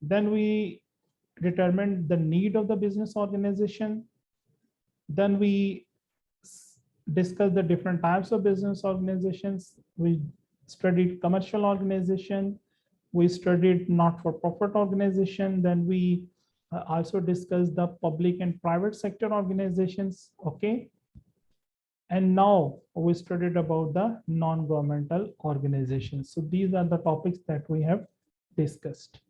Then we determined the need of the business organization. Then we discussed the different types of business organizations. We studied commercial organization. We studied not-for-profit organization. Then we also discussed the public and private sector organizations. Okay. And now we studied about the non-governmental organizations. So these are the topics that we have discussed.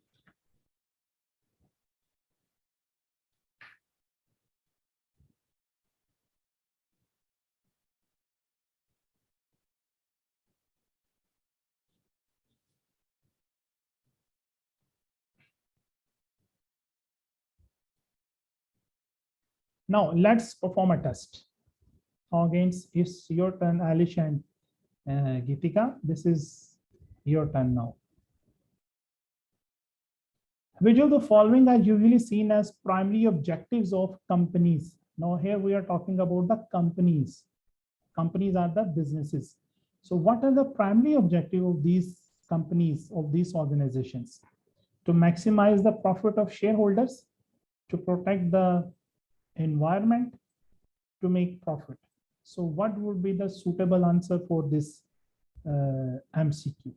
Now let's perform a test. Again, it's your turn, Alish and Geetika. This is your turn now. Which of the following are usually seen as primary objectives of companies? Now here we are talking about the companies. Companies are the businesses. So what are the primary objective of these companies, of these organizations? To maximize the profit of shareholders, to protect the environment, to make profit. So what would be the suitable answer for this MCQ?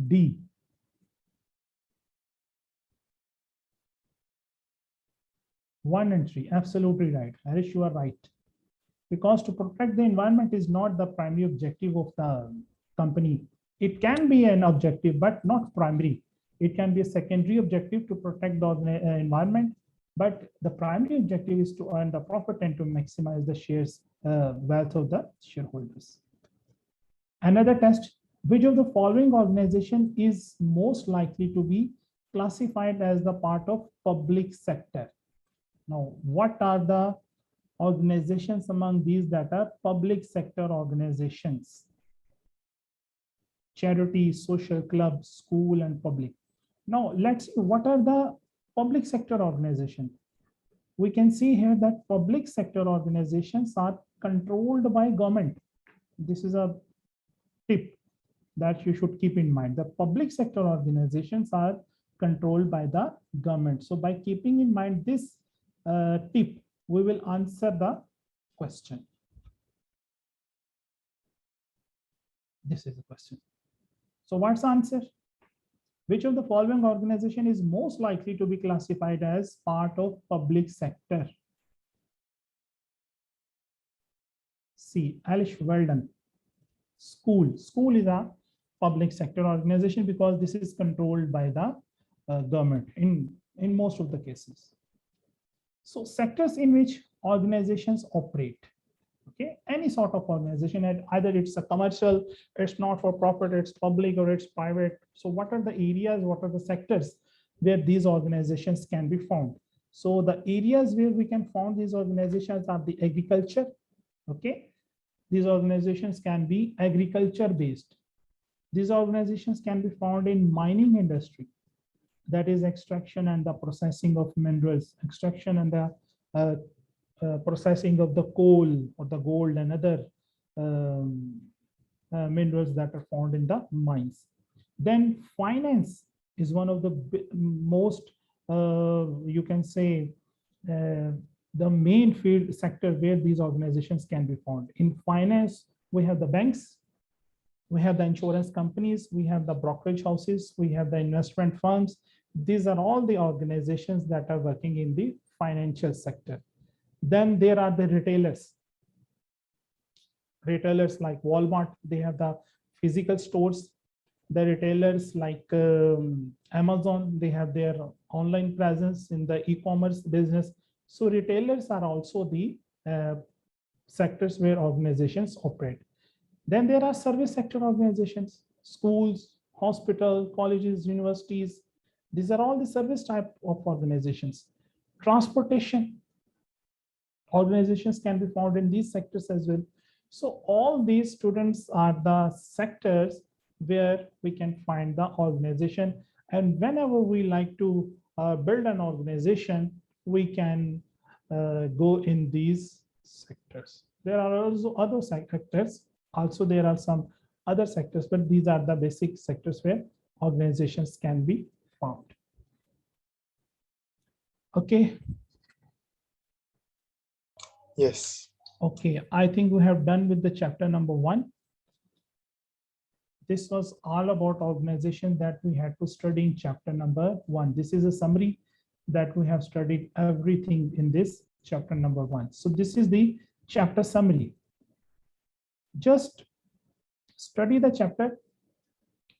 D. 1 and 3, absolutely right. Harish, you are right. Because to protect the environment is not the primary objective of the company. It can be an objective, but not primary. It can be a secondary objective to protect the environment, but the primary objective is to earn the profit and to maximize the shares wealth of the shareholders. Another test, which of the following organization is most likely to be classified as the part of public sector? Now, what are the organizations among these that are public sector organizations? charity, social club, school, and public. Now let's see what are the public sector organizations. We can see here that public sector organizations are controlled by government. This is a tip that you should keep in mind. The public sector organizations are controlled by the government. So by keeping in mind this tip, we will answer the question. This is the question. So what's the answer? Which of the following organization is most likely to be classified as part of public sector? C. Alish, well done. School. School is a public sector organization because this is controlled by the government in most of the cases. So sectors in which organizations operate. Okay, any sort of organization, and either it's a commercial, it's not for profit, it's public, or it's private. So what are the areas, what are the sectors where these organizations can be found? So the areas where we can find these organizations are the agriculture. Okay, these organizations can be agriculture based. These organizations can be found in mining industry, that is extraction and the processing of minerals, extraction and the processing of the coal or the gold and other minerals that are found in the mines. Then finance is one of the most, you can say, the main field sector where these organizations can be found. In finance, we have the banks, we have the insurance companies, we have the brokerage houses, we have the investment firms. These are all the organizations that are working in the financial sector. Then there are the retailers. Retailers like Walmart, they have the physical stores. The retailers like Amazon, they have their online presence in the e-commerce business. So retailers are also the sectors where organizations operate. Then there are service sector organizations, schools, hospitals, colleges, universities. These are all the service type of organizations. Transportation organizations can be found in these sectors as well. So all these students are the sectors where we can find the organization. And whenever we like to build an organization, we can go in these sectors. There are also other sectors. Also, there are some other sectors, but these are the basic sectors where organizations can be found. Okay. Yes. Okay, I think we have done with the chapter number 1. This was all about organization that we had to study in chapter number 1. This is a summary that we have studied everything in this chapter number 1. So this is the chapter summary. Just study the chapter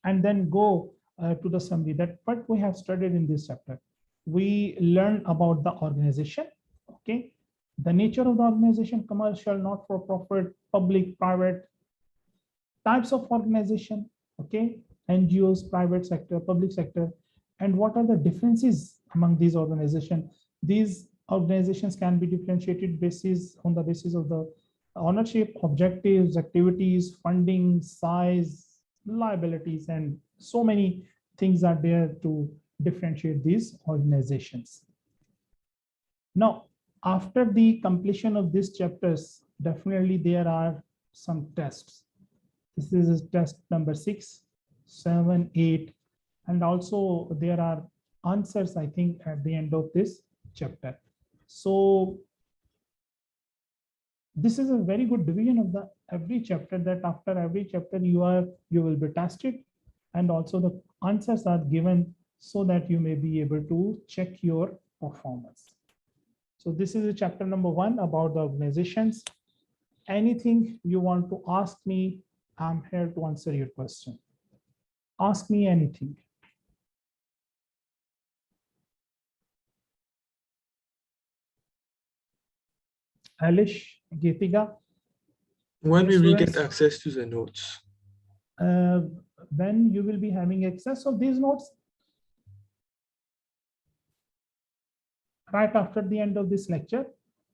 and then go to the summary that what we have studied in this chapter. We learned about the organization, okay? The nature of the organization, commercial, not-for-profit, public, private, types of organization, okay? NGOs, private sector, public sector, and what are the differences among these organizations. These organizations can be differentiated on the basis of the ownership, objectives, activities, funding, size, liabilities, and so many things are there to differentiate these organizations. Now, after the completion of these chapters, definitely there are some tests. This is test number 6, 7, 8, and also there are answers, I think, at the end of this chapter. So this is a very good division of the every chapter, that after every chapter you will be tested, and also the answers are given so that you may be able to check your performance. So this is a chapter number 1 about the organizations. Anything you want to ask me, I'm here to answer your question. Ask me anything. Alish, Geetiga. When will we get Students, access to the notes? when you will be having access of these notes? Right after the end of this lecture,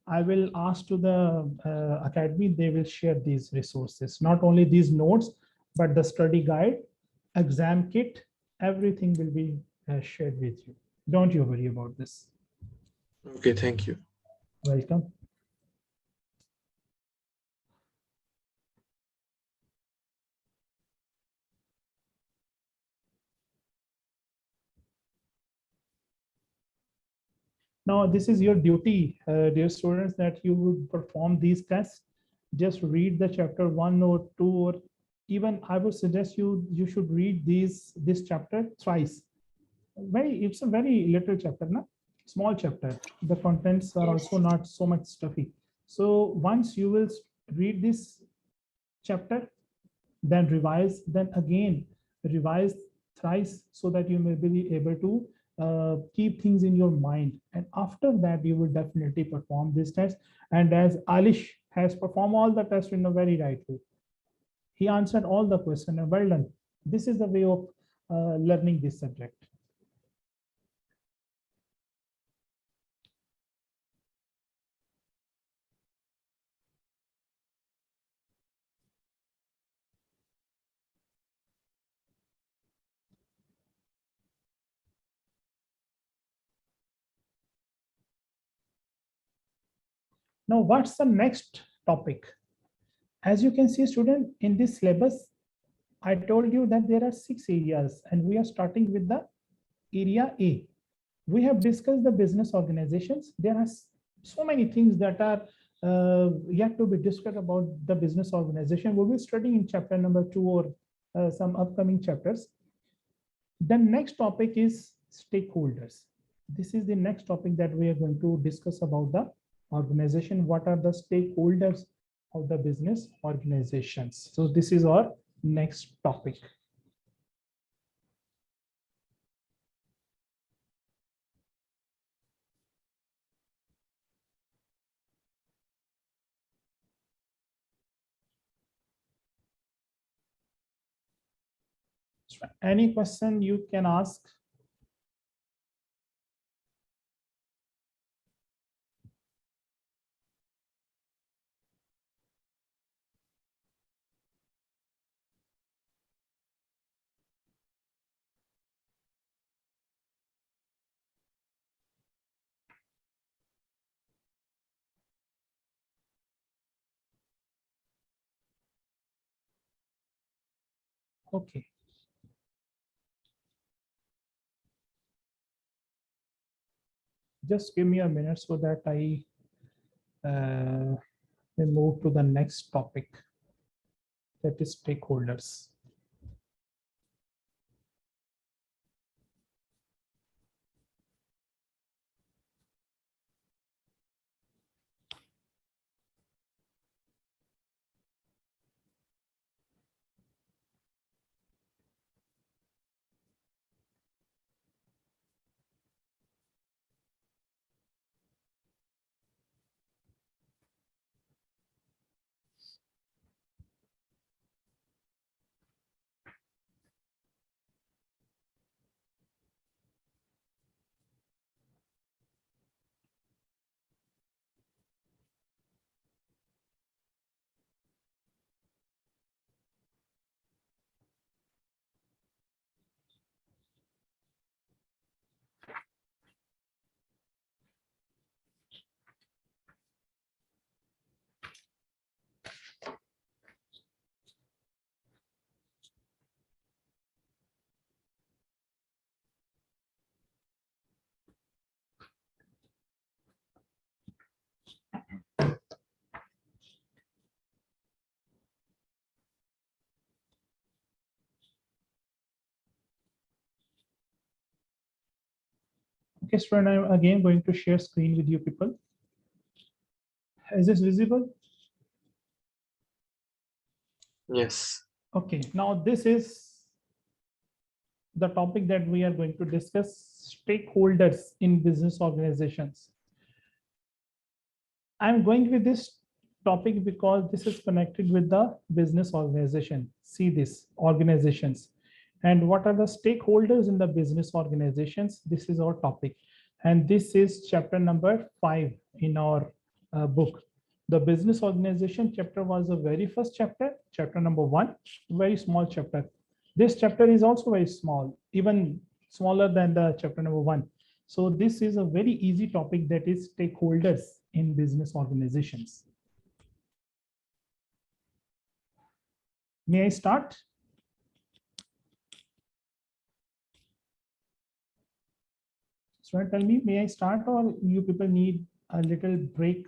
I will ask to the academy, they will share these resources, not only these notes, but the study guide exam kit, everything will be shared with you. Don't you worry about this. Okay, thank you. Welcome. Now, this is your duty, dear students, that you would perform these tests. Just read the chapter 1 or 2, or even I would suggest you should read this chapter thrice. It's a very little chapter, no? Small chapter. The contents are also not so much stuffy. So once you will read this chapter, then revise, then again revise thrice, so that you may be able to keep things in your mind. And after that, you will definitely perform this test. And as Alish has performed all the tests in a very right way, he answered all the questions, and well done. This is the way of learning this subject. Now, what's the next topic? As you can see, student, in this syllabus, I told you that there are 6 areas, and we are starting with the area A. We have discussed the business organizations. There are so many things that are yet to be discussed about the business organization. We will be studying in chapter number 2 or some upcoming chapters. The next topic is stakeholders. This is the next topic that we are going to discuss about the organization. What are the stakeholders of the business organizations? So this is our next topic. Any question you can ask? Okay. Just give me a minute so that I will move to the next topic, that is stakeholders. Okay, student, I'm again going to share screen with you people. Is this visible? Yes. Okay, now this is the topic that we are going to discuss, stakeholders in business organizations. I'm going with this topic because this is connected with the business organization. See this, organizations. And what are the stakeholders in the business organizations? This is our topic. And this is chapter number 5 in our book. The business organization chapter was the very first chapter, chapter number 1, very small chapter. This chapter is also very small, even smaller than the chapter number 1. So this is a very easy topic, that is stakeholders in business organizations. May I start? So tell me, may I start, or you people need a little break?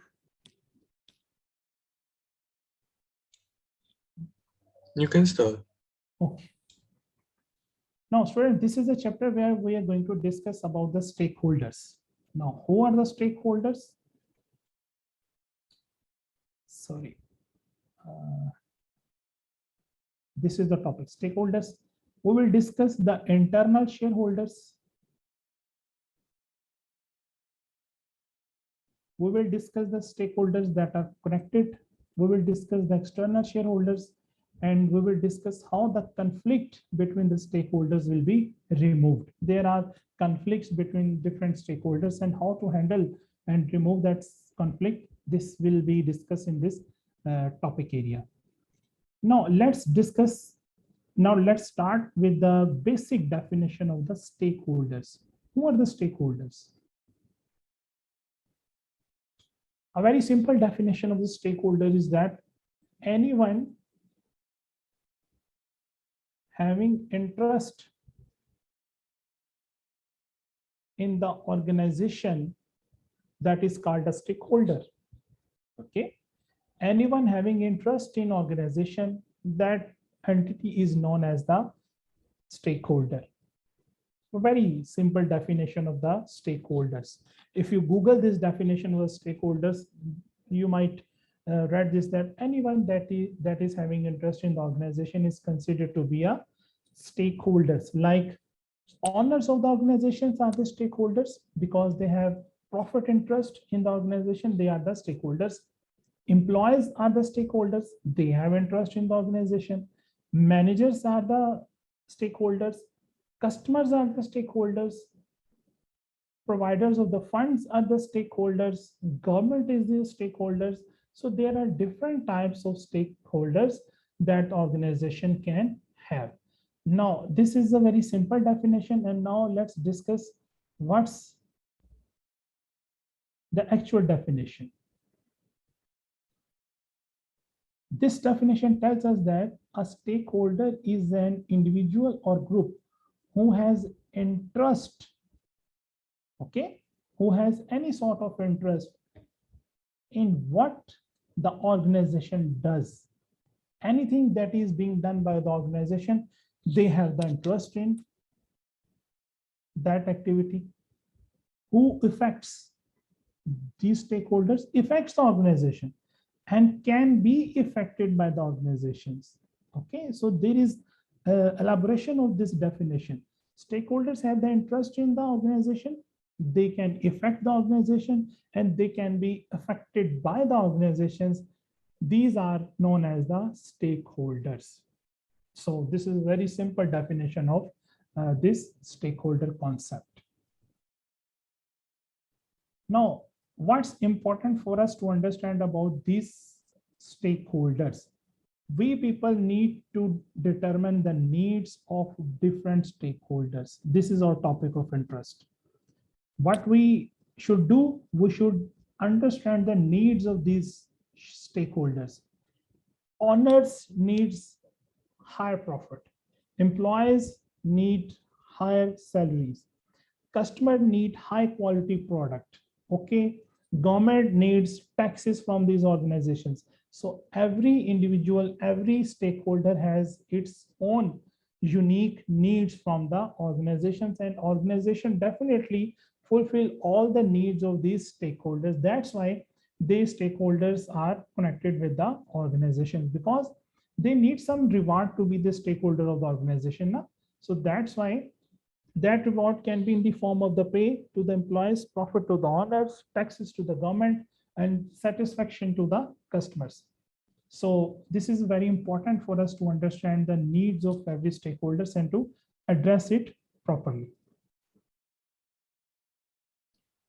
You can start. Okay. Now, students, this is a chapter where we are going to discuss about the stakeholders. Now, who are the stakeholders? Sorry. This is the topic, stakeholders. We will discuss the internal shareholders. We will discuss the stakeholders that are connected. We will discuss the external shareholders, and we will discuss how the conflict between the stakeholders will be removed. There are conflicts between different stakeholders, and how to handle and remove that conflict. This will be discussed in this topic area. Now let's discuss. Now let's start with the basic definition of the stakeholders. Who are the stakeholders? A very simple definition of the stakeholder is that anyone having interest in the organization, that is called a stakeholder. Okay. Anyone having interest in organization, that entity is known as the stakeholder. A very simple definition of the stakeholders. If you Google this definition of stakeholders, you might read this, that anyone that is having interest in the organization is considered to be a stakeholders. Like owners of the organizations are the stakeholders because they have profit interest in the organization, they are the stakeholders. Employees are the stakeholders, they have interest in the organization. Managers are the stakeholders. Customers are the stakeholders. Providers of the funds are the stakeholders. Government is the stakeholders. So there are different types of stakeholders that organization can have. Now, this is a very simple definition, and now let's discuss what's the actual definition. This definition tells us that a stakeholder is an individual or group who has interest, okay, who has any sort of interest in what the organization does. Anything that is being done by the organization, they have the interest in that activity. Who affects these stakeholders? Affects the organization and can be affected by the organizations. Okay, so there is elaboration of this definition. Stakeholders have the interest in the organization, they can affect the organization, and they can be affected by the organizations. These are known as the stakeholders. So this is a very simple definition of this stakeholder concept. Now, what's important for us to understand about these stakeholders? We people need to determine the needs of different stakeholders. This is our topic of interest. What we should do, we should understand the needs of these stakeholders. Owners needs higher profit. Employees need higher salaries. Customer need high quality product. Okay. Government needs taxes from these organizations. So every individual, every stakeholder has its own unique needs from the organizations, and organization definitely fulfill all the needs of these stakeholders. That's why these stakeholders are connected with the organization, because they need some reward to be the stakeholder of the organization. Now. So that's why that reward can be in the form of the pay to the employees, profit to the owners, taxes to the government, and satisfaction to the customers. So this is very important for us to understand the needs of every stakeholders and to address it properly.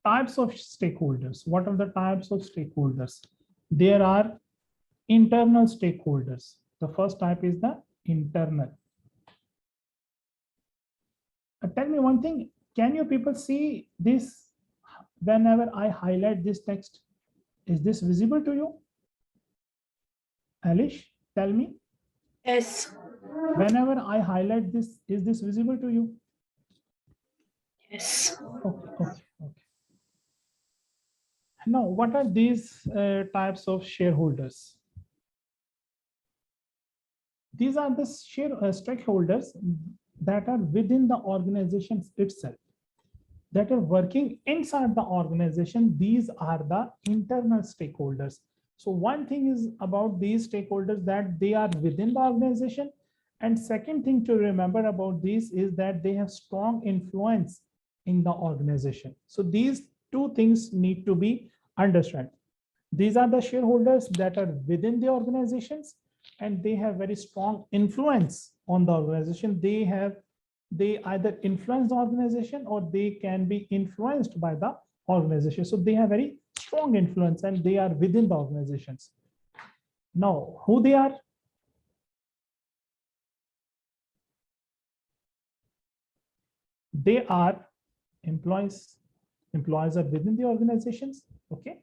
Types of stakeholders. What are the types of stakeholders? There are internal stakeholders. The first type is the internal. Tell me one thing, can you people see this whenever I highlight this text? Is this visible to you? Alish, tell me. Yes. Whenever I highlight this, is this visible to you? Yes. Okay. Now, what are these types of shareholders? These are the stakeholders that are within the organization itself, that are working inside the organization. These are the internal stakeholders. So one thing is about these stakeholders, that they are within the organization. And second thing to remember about these is that they have strong influence in the organization. So these two things need to be understood. These are the shareholders that are within the organizations, and they have very strong influence on the organization. They either influence the organization or they can be influenced by the organization. So they have very strong influence and they are within the organizations. Now, who they are? They are employees. Employees are within the organizations. Okay.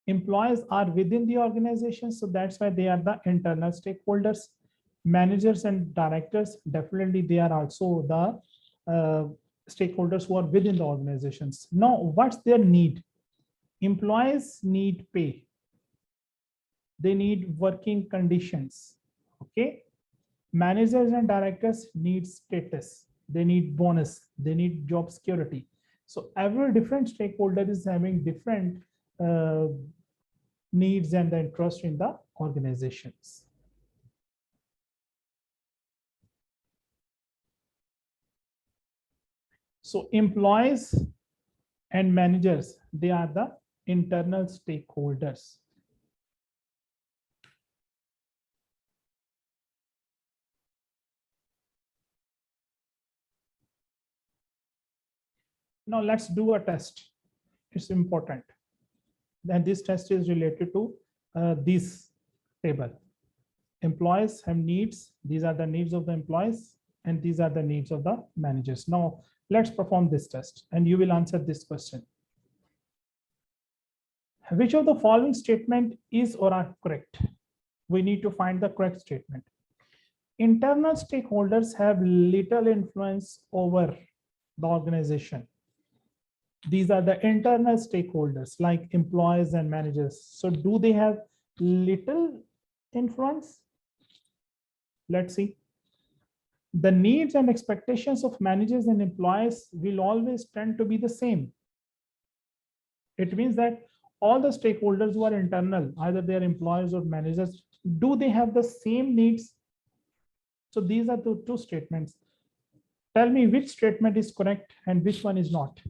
Employees are within the organization, so that's why they are the internal stakeholders. Managers and directors, definitely they are also the stakeholders who are within the organizations. Now, what's their need? Employees need pay. They need working conditions. Okay. Managers and directors need status. They need bonus. They need job security. So every different stakeholder is having different needs and the interest in the organizations. So employees and managers, they are the internal stakeholders. Now let's do a test. It's important. And this test is related to this table. Employees have needs. These are the needs of the employees, and these are the needs of the managers. Now let's perform this test and you will answer this question. Which of the following statement is or are correct? We need to find the correct statement. Internal stakeholders have little influence over the organization. These are the internal stakeholders like employees and managers. So do they have little influence? Let's see. The needs and expectations of managers and employees will always tend to be the same. It means that all the stakeholders who are internal, either they are employees or managers, do they have the same needs? So these are the two statements. Tell me which statement is correct and which one is not.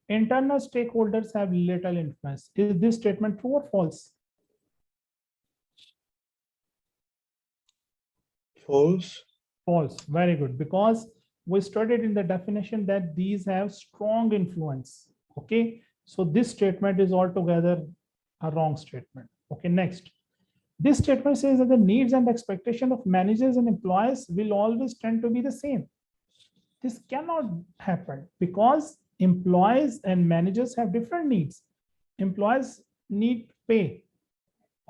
Internal stakeholders have little influence. Is this statement true or false? False. False. Very good. Because we studied in the definition that these have strong influence. Okay. So this statement is altogether a wrong statement. Okay. Next. This statement says that the needs and expectation of managers and employees will always tend to be the same. This cannot happen because employees and managers have different needs. Employees need pay.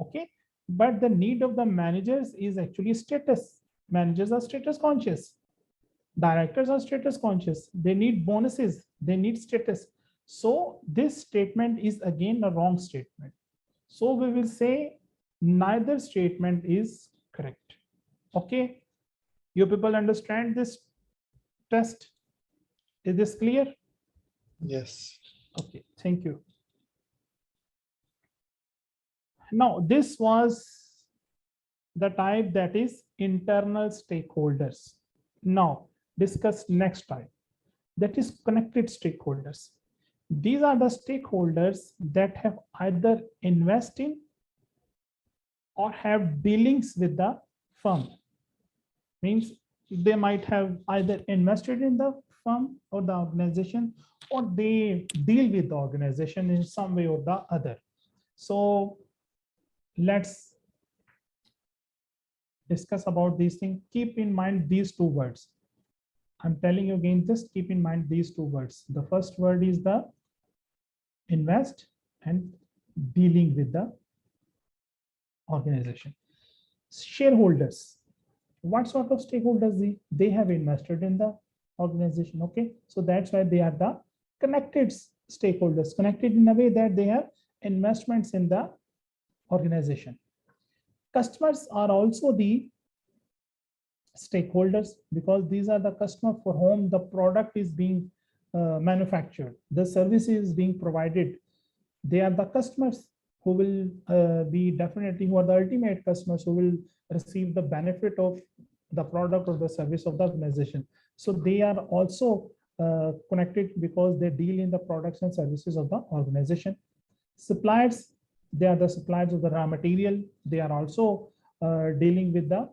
Okay. But the need of the managers is actually status. Managers are status conscious. Directors are status conscious. They need bonuses. They need status. So this statement is again a wrong statement. So we will say neither statement is correct. Okay. You people understand this test? Is this clear? Yes. Okay. Thank you. Now, this was the type that is internal stakeholders. Now, discuss next type, that is connected stakeholders. These are the stakeholders that have either invest in or have dealings with the firm. Means they might have either invested in the firm or the organization, or they deal with the organization in some way or the other. So let's discuss about these things. Keep in mind these two words. I'm telling you again, just keep in mind these two words. The first word is the invest and dealing with the organization. Shareholders, what sort of stakeholders they have invested in the organization? Okay, so that's why they are the connected stakeholders, connected in a way that they have investments in the organization. Customers are also the stakeholders, because these are the customer for whom the product is being manufactured, the service is being provided. They are the customers who will be definitely, who are the ultimate customers who will receive the benefit of the product or the service of the organization. So they are also connected because they deal in the products and services of the organization. Suppliers, they are the suppliers of the raw material. They are also dealing with the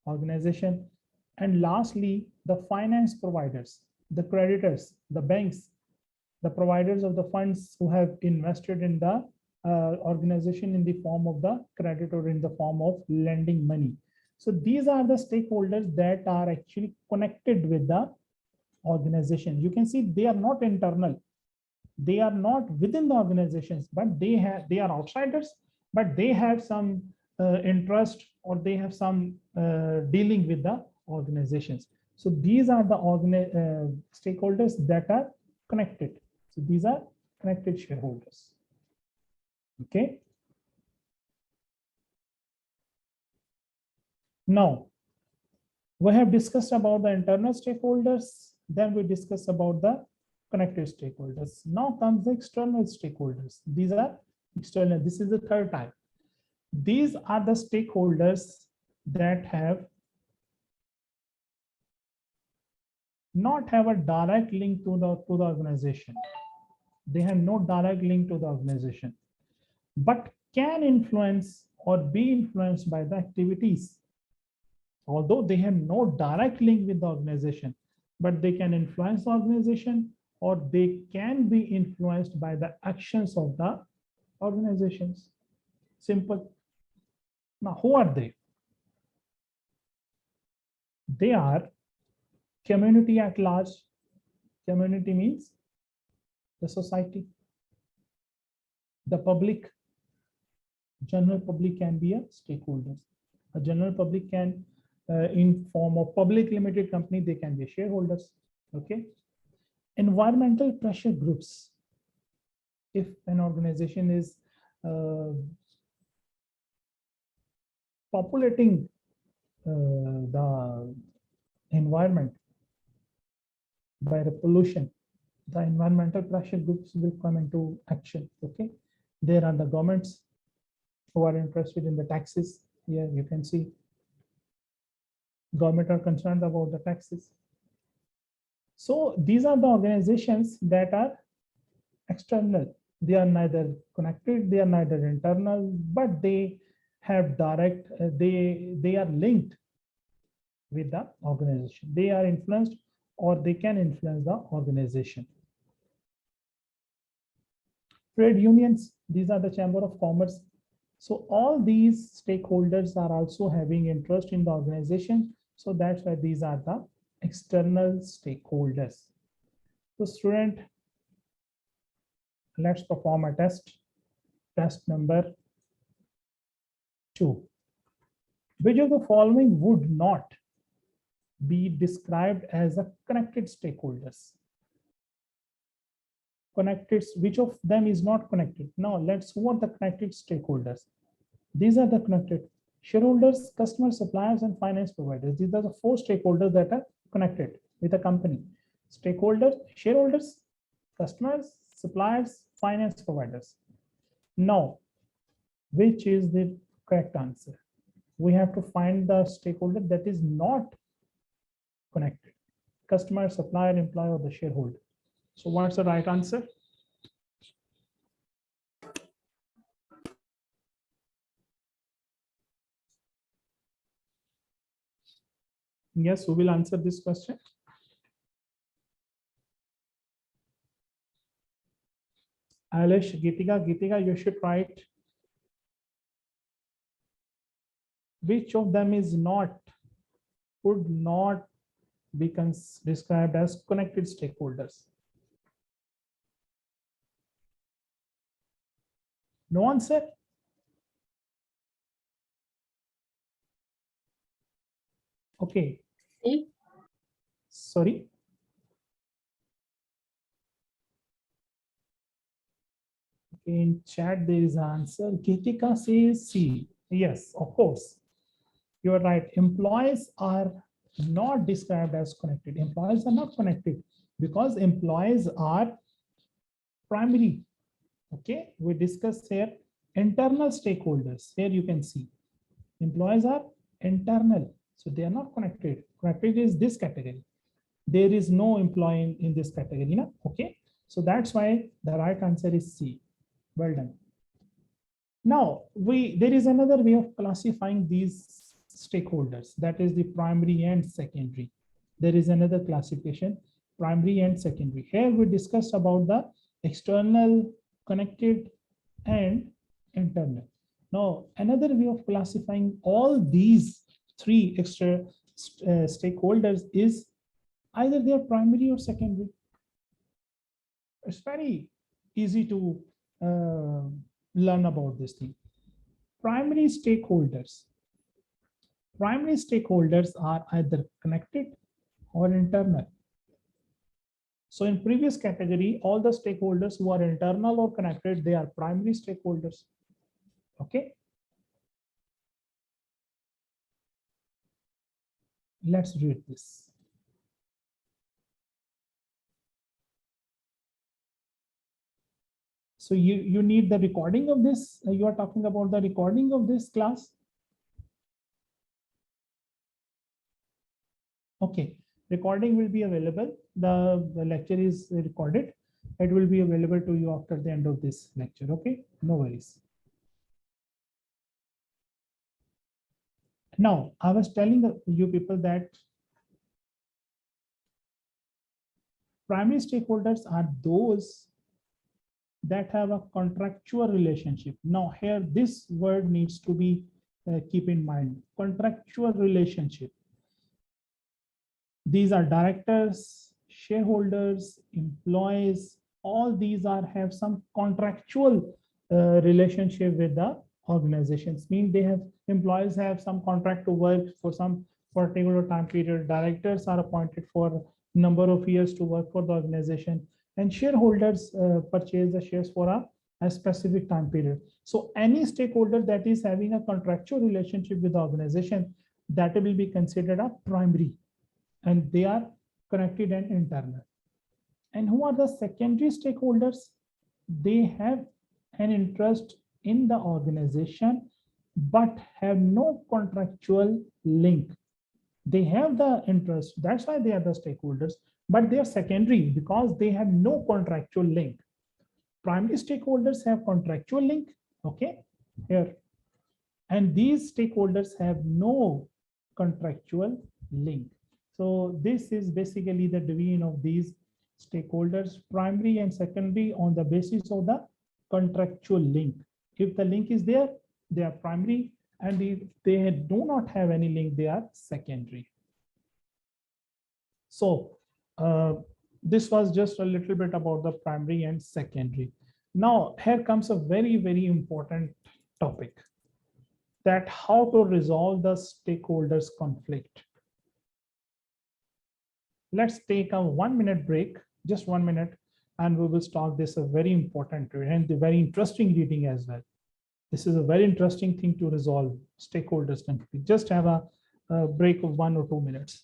organization. And lastly, the finance providers, the creditors, the banks, the providers of the funds who have invested in the organization in the form of the credit or in the form of lending money. So these are the stakeholders that are actually connected with the organization. You can see they are not internal. They are not within the organizations, but they are outsiders, but they have some interest, or they have some dealing with the organizations. So these are the stakeholders that are connected. So these are connected shareholders. Okay. Now, we have discussed about the internal stakeholders, then we discuss about the connected stakeholders. Now comes the external stakeholders. These are external. This is the third type. These are the stakeholders that not have a direct link to the organization. They have no direct link to the organization, but can influence or be influenced by the activities. Although they have no direct link with the organization, but they can influence the organization, or they can be influenced by the actions of the organizations. Simple. Now, who are they? They are community at large. Community means the society, the public. General public can be a stakeholder. A general public can, in form of public limited company, they can be shareholders. Okay. Environmental pressure groups. If an organization is populating the environment by the pollution, the environmental pressure groups will come into action. Okay. There are the governments who are interested in the taxes. Here you can see government are concerned about the taxes. So these are the organizations that are external. They are neither connected, they are neither internal, but they have direct, they are linked with the organization. They are influenced, or they can influence the organization. Trade unions, these are the Chamber of Commerce. So all these stakeholders are also having interest in the organization. So that's why these are the external stakeholders. So student, let's perform a test. Test number 2. Which of the following would not be described as a connected stakeholders? Connected, which of them is not connected? Now let's, who are the connected stakeholders? These are the connected: shareholders, customers, suppliers, and finance providers. These are the 4 stakeholders that are connected with a company. Stakeholders, shareholders, customers, suppliers, finance providers. Now, which is the correct answer? We have to find the stakeholder that is not connected: customer, supplier, employer, or the shareholder. So what's the right answer? Yes, who will answer this question? Alish, Gitika, you should write which of them is not, would not be described as connected stakeholders. No answer? Okay. Sorry. Okay, in chat there is an answer. Gitika says C. Yes, of course. You are right. Employees are not described as connected. Employees are not connected because employees are primary. Okay, we discussed here internal stakeholders. Here you can see employees are internal, so they are not connected. Connected is this category. There is no employee in this category, you know? Okay, so that's why the right answer is C. Well done. Now there is another way of classifying these stakeholders, that is the primary and secondary. There is another classification, primary and secondary. Here we discussed about the external, connected, and internal. Now another way of classifying all these three extra stakeholders is either they are primary or secondary. It's very easy to learn about this thing. Primary stakeholders. Primary stakeholders are either connected or internal. So in previous category, all the stakeholders who are internal or connected, they are primary stakeholders. Okay. Let's read this. So you need the recording of this. You are talking about the recording of this class. Okay, recording will be available. The lecture is recorded. It will be available to you after the end of this lecture. Okay, no worries. Now, I was telling you people that primary stakeholders are those that have a contractual relationship. Now, here this word needs to be keep in mind. Contractual relationship. These are directors, shareholders, employees. All these have some contractual relationship with the organizations. Mean they have employees have some contract to work for some particular time period. Directors are appointed for number of years to work for the organization, and shareholders purchase the shares for a specific time period. So any stakeholder that is having a contractual relationship with the organization, that will be considered a primary, and they are connected and internal. And who are the secondary stakeholders? They have an interest in the organization but have no contractual link. They have the interest, that's why they are the stakeholders, but they are secondary because they have no contractual link. Primary stakeholders have contractual link, okay, here. And these stakeholders have no contractual link. So this is basically the division of these stakeholders, primary and secondary, on the basis of the contractual link. If the link is there, they are primary, and if they do not have any link, they are secondary. So this was just a little bit about the primary and secondary. Now here comes a very, very important topic, that how to resolve the stakeholders conflict. Let's take a 1 minute break, just 1 minute, and we will start this a very important and very interesting reading as well. This is a very interesting thing to resolve stakeholders conflict. Just have a break of 1 or 2 minutes.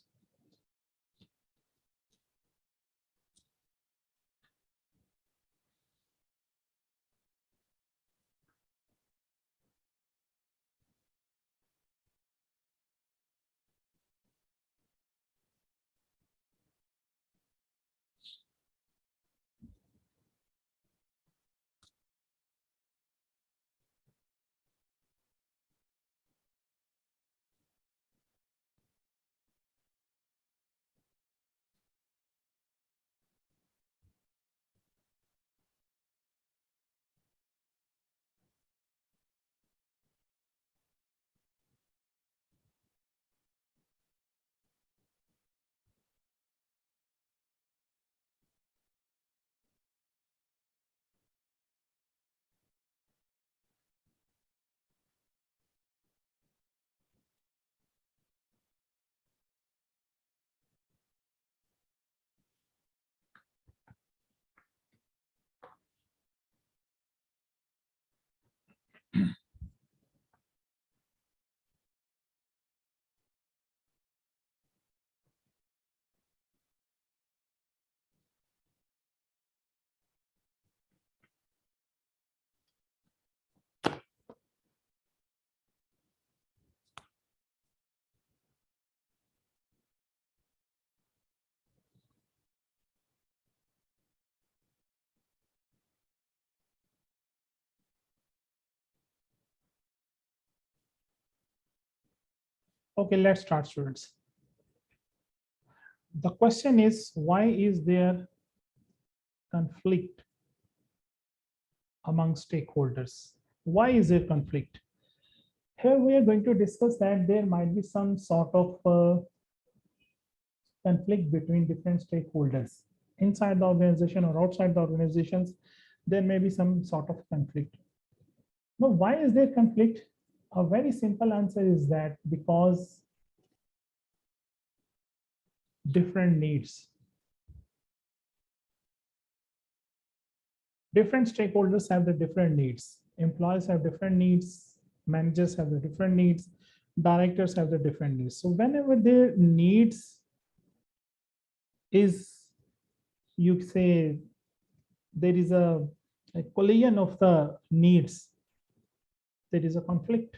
Okay, let's start, students. The question is, why is there conflict among stakeholders? Why is there conflict? Here we are going to discuss that there might be some sort of conflict between different stakeholders inside the organization or outside the organizations. There may be some sort of conflict. Now, why is there conflict? A very simple answer is that because different needs. Different stakeholders have the different needs. Employees have different needs. Managers have the different needs. Directors have the different needs. So whenever their needs is, you say, there is a collision of the needs, there is a conflict.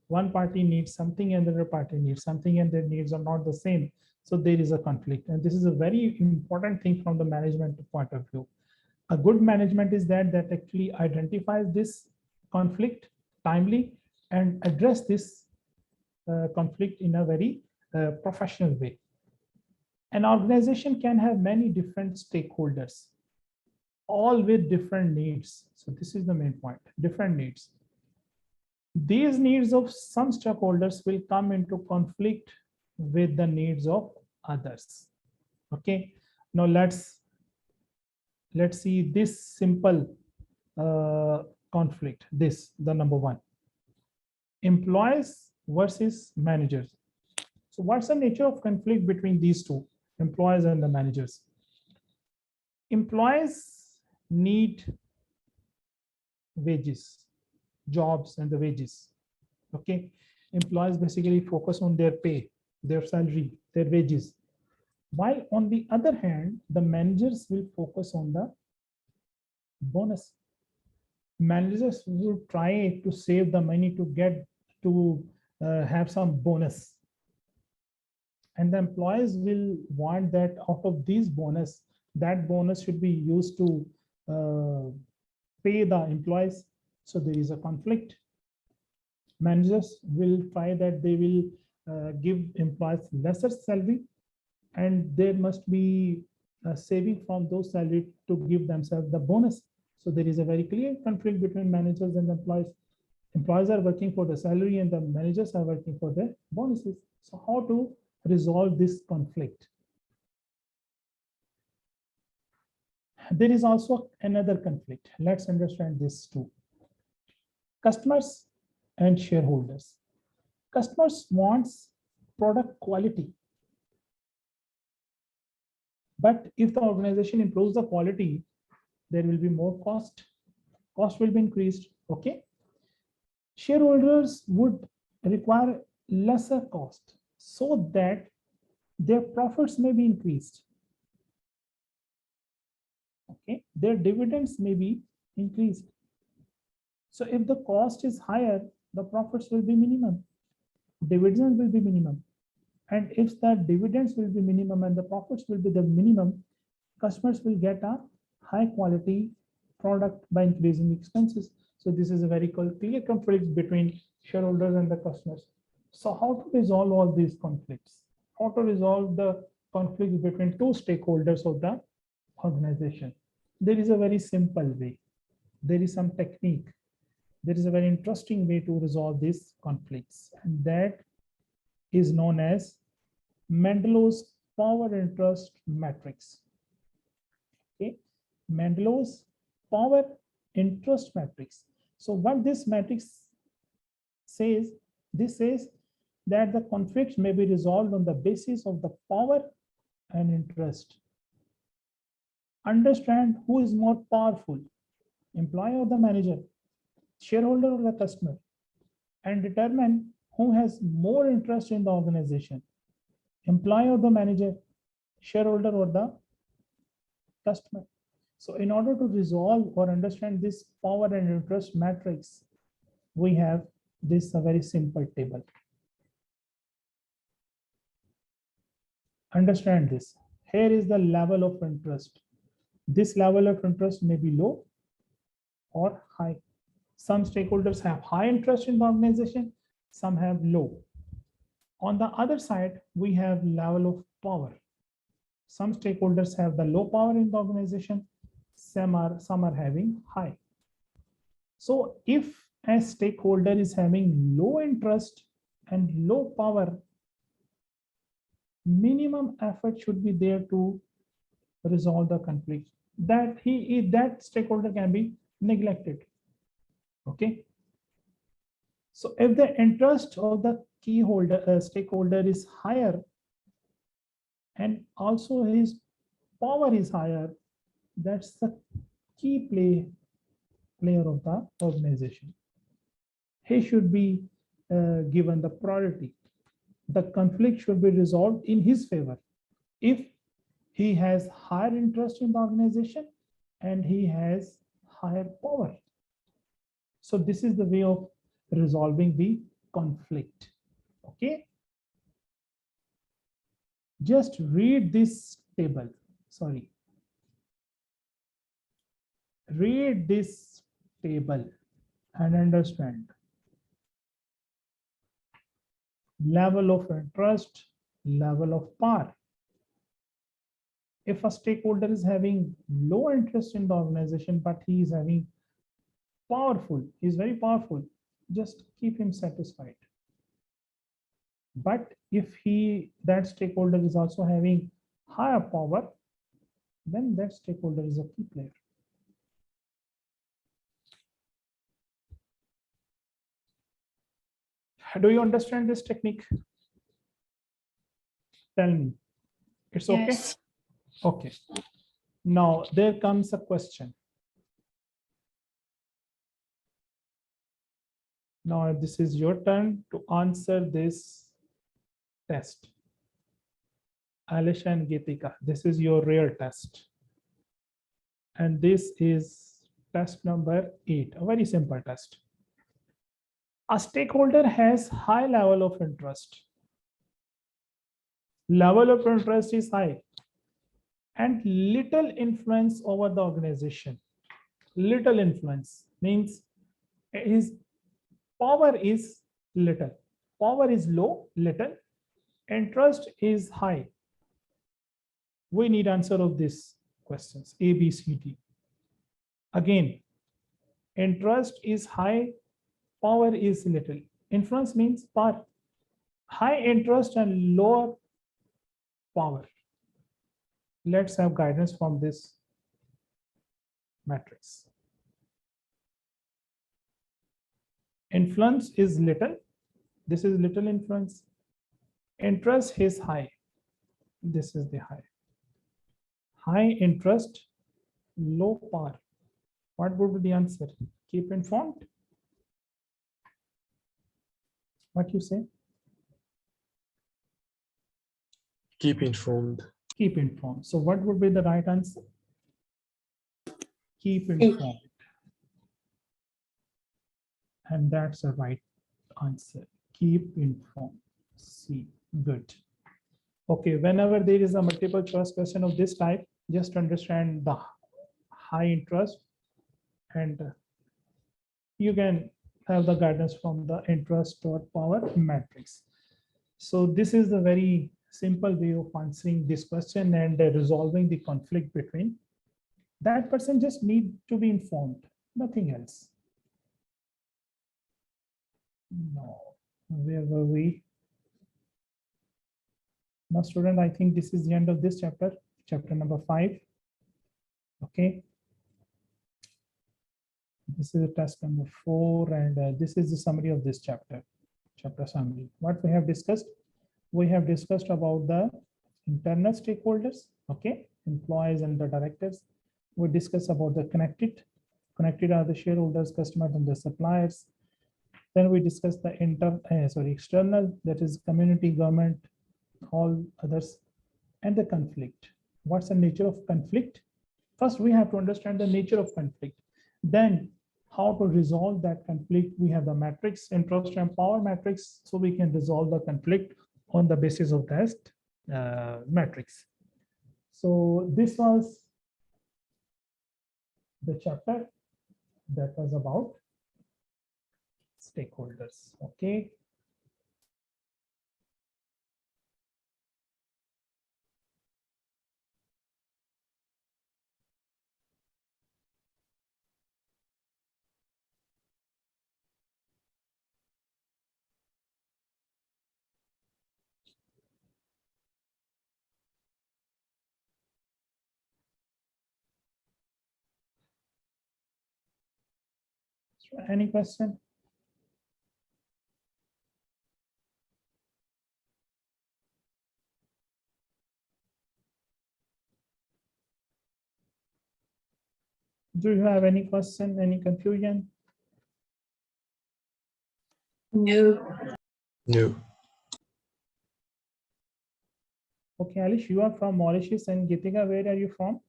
One party needs something and the other party needs something, and their needs are not the same. So there is a conflict. And this is a very important thing from the management point of view. A good management is that actually identifies this conflict timely and address this conflict in a very professional way. An organization can have many different stakeholders, all with different needs. So this is the main point, different needs. These needs of some stakeholders will come into conflict with the needs of others. Okay, now let's see this simple conflict. This, the number one, employees versus managers. So what's the nature of conflict between these two, employees and the managers? Employees need wages, jobs and the wages. Okay, employees basically focus on their pay, their salary, their wages. While on the other hand, the managers will focus on the bonus. Managers will try to save the money to get to have some bonus. And the employees will want that out of these bonus, that bonus should be used to pay the employees. So there is a conflict. Managers will try that they will give employees lesser salary, and there must be a saving from those salary to give themselves the bonus. So there is a very clear conflict between managers and employees. Employees are working for the salary and the managers are working for the bonuses. So how to resolve this conflict? There is also another conflict. Let's understand this too. Customers and shareholders. Customers wants product quality. But if the organization improves the quality, there will be more cost. Cost will be increased. Okay. Shareholders would require lesser cost so that their profits may be increased. Okay. Their dividends may be increased. So if the cost is higher, the profits will be minimum. Dividends will be minimum. And if the dividends will be minimum and the profits will be the minimum, customers will get a high quality product by increasing expenses. So this is a very clear conflict between shareholders and the customers. So how to resolve all these conflicts? How to resolve the conflicts between two stakeholders of the organization? There is a very simple way. There is some technique. There is a very interesting way to resolve these conflicts, and that is known as Mendelow's power interest matrix. Okay, Mendelow's power interest matrix. So what this matrix says, this says that the conflicts may be resolved on the basis of the power and interest. Understand who is more powerful, employee or the manager, shareholder or the customer, and determine who has more interest in the organization, employee or the manager, shareholder or the customer. So in order to resolve or understand this power and interest matrix, we have this a very simple table. Understand this. Here is the level of interest. This level of interest may be low or high. Some stakeholders have high interest in the organization, some have low. On the other side, we have level of power. Some stakeholders have the low power in the organization, some are having high. So if a stakeholder is having low interest and low power, minimum effort should be there to resolve the conflict. That stakeholder can be neglected. Okay. So if the interest of the key stakeholder is higher, and also his power is higher, that's the key player of the organization. He should be given the priority. The conflict should be resolved in his favor if he has higher interest in the organization and he has higher power. So this is the way of resolving the conflict. Okay. Just read this table. Sorry. Read this table and understand. Level of interest, level of power. If a stakeholder is having low interest in the organization, but he is having powerful, he is very powerful, just keep him satisfied. But if that stakeholder is also having higher power, then that stakeholder is a key player. Do you understand this technique? Tell me. It's okay? Yes. Okay. Now there comes a question. Now this is your turn to answer this test. Alicia and Geetika, this is your real test. And this is test number 8, a very simple test. A stakeholder has high level of interest. Level of interest is high and little influence over the organization. Little influence means his power is little. Power is low, little. Interest is high. We need answer of these questions, A, B, C, D. Again, interest is high, power is little. Influence means power. High interest and lower power. Let's have guidance from this matrix. Influence is little. This is little influence. Interest is high. This is the high. High interest, low power. What would be the answer? Keep informed. What you say? Keep informed. Keep informed. So what would be the right answer? Keep informed. And that's the right answer. Keep informed. C. Good. Okay, whenever there is a multiple choice question of this type, just understand the high interest and you can have the guidance from the interest or power matrix. So this is the very simple way of answering this question and resolving the conflict between. That person just need to be informed, nothing else. No, where were we? Now, student, I think this is the end of this chapter, chapter number 5. Okay. This is a task number 4, and this is the summary of this chapter, chapter summary. What we have discussed? We have discussed about the internal stakeholders, okay, employees and the directors. We discussed about the connected. Connected are the shareholders, customers, and the suppliers. Then we discussed the external, that is community, government, all others, and the conflict. What's the nature of conflict? First, we have to understand the nature of conflict. Then how to resolve that conflict. We have the matrix, interest and power matrix, so we can resolve the conflict on the basis of that matrix. So this was the chapter that was about stakeholders. Okay. Any question? Do you have any question, any confusion? No. No. Okay, Alish, you are from Mauritius, and Geetika, where are you from?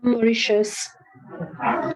Mauritius. Okay.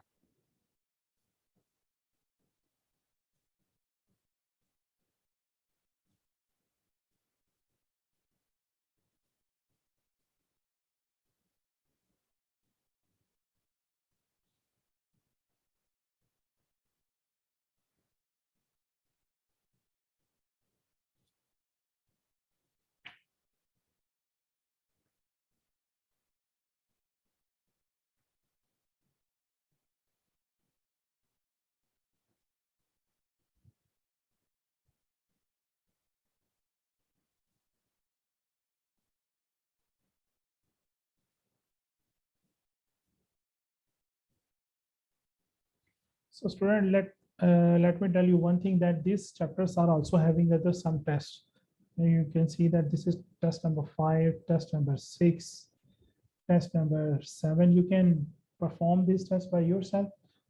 So student, let me tell you one thing, that these chapters are also having other some tests. And you can see that this is test number 5, test number 6, test number 7. You can perform this test by yourself,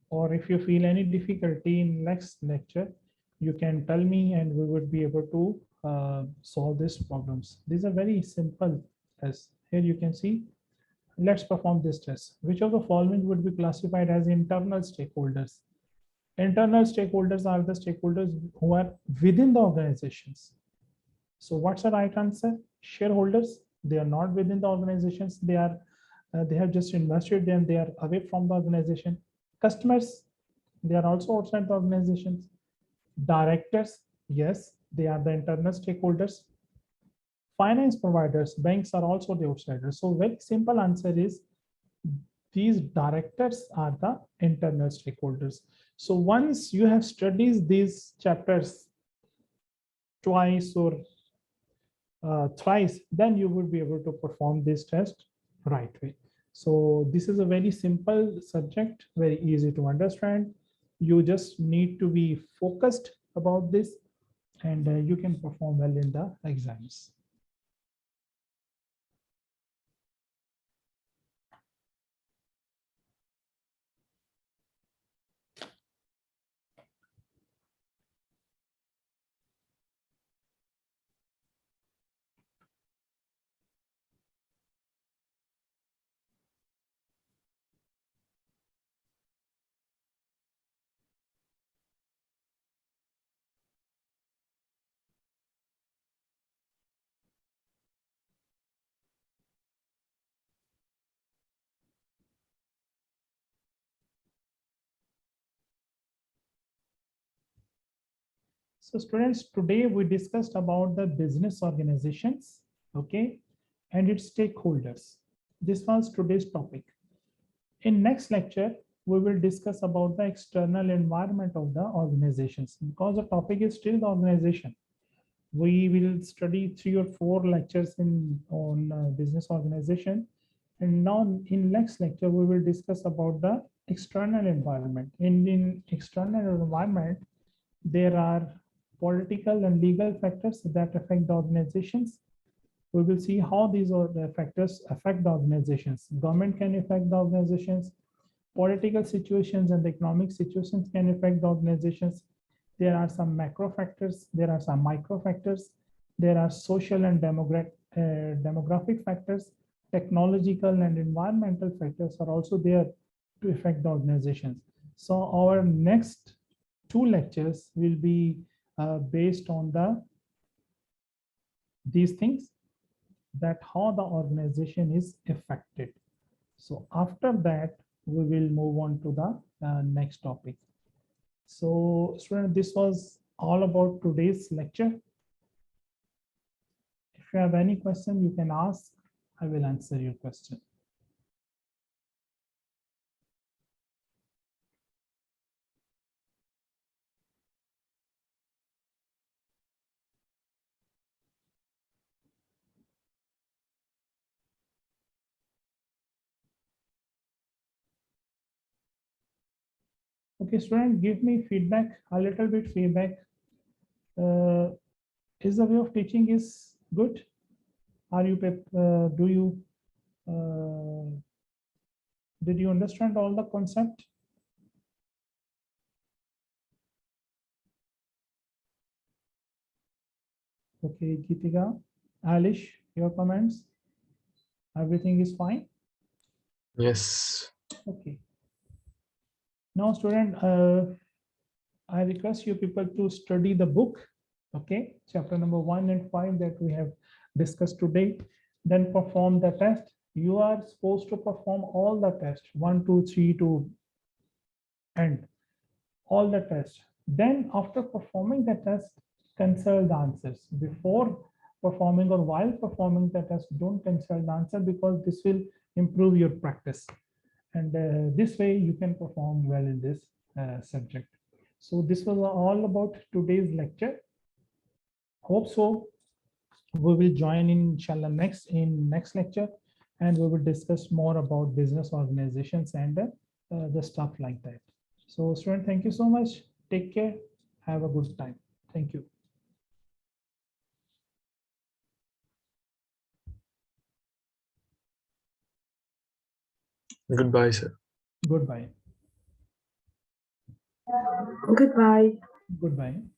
or if you feel any difficulty in next lecture, you can tell me and we would be able to solve these problems. These are very simple tests. Here you can see. Let's perform this test. Which of the following would be classified as internal stakeholders? Internal stakeholders are the stakeholders who are within the organizations. So what's the right answer? Shareholders, they are not within the organizations. They have just invested and they are away from the organization. Customers, they are also outside the organizations. Directors, yes, they are the internal stakeholders. Finance providers, banks are also the outsiders. So very simple answer is these directors are the internal stakeholders. So once you have studied these chapters twice or thrice, then you would be able to perform this test right way. So this is a very simple subject, very easy to understand. You just need to be focused about this, and you can perform well in the exams. So students, today we discussed about the business organizations, okay, and its stakeholders. This was today's topic. In next lecture, we will discuss about the external environment of the organizations, because the topic is still the organization. We will study 3 or 4 lectures on business organization. And now in next lecture, we will discuss about the external environment. In external environment, there are political and legal factors that affect the organizations. We will see how these are the factors affect the organizations. Government can affect the organizations. Political situations and economic situations can affect the organizations. There are some macro factors. There are some micro factors. There are social and demographic factors. Technological and environmental factors are also there to affect the organizations. So our next 2 lectures will be based on these things, that how the organization is affected. So after that, we will move on to the next topic. So student, this was all about today's lecture. If you have any question, you can ask. I will answer your question. Okay, student, give me feedback, a little bit feedback. Is the way of teaching is good? Are you, do you, did you understand all the concept? Okay, Geetika, Alish, your comments? Everything is fine? Yes. Okay. Now, student, I request you people to study the book. Okay, chapter number 1 and 5 that we have discussed today. Then perform the test. You are supposed to perform all the tests 1, 2, 3 to end. All the tests. Then after performing the test, consult the answers. Before performing or while performing the test, don't consult the answer because this will improve your practice. And this way you can perform well in this subject. So this was all about today's lecture. Hope so. We will join in inshallah next lecture, and we will discuss more about business organizations and the stuff like that. So student, thank you so much. Take care. Have a good time. Thank you. Goodbye, sir. Goodbye. Goodbye. Goodbye.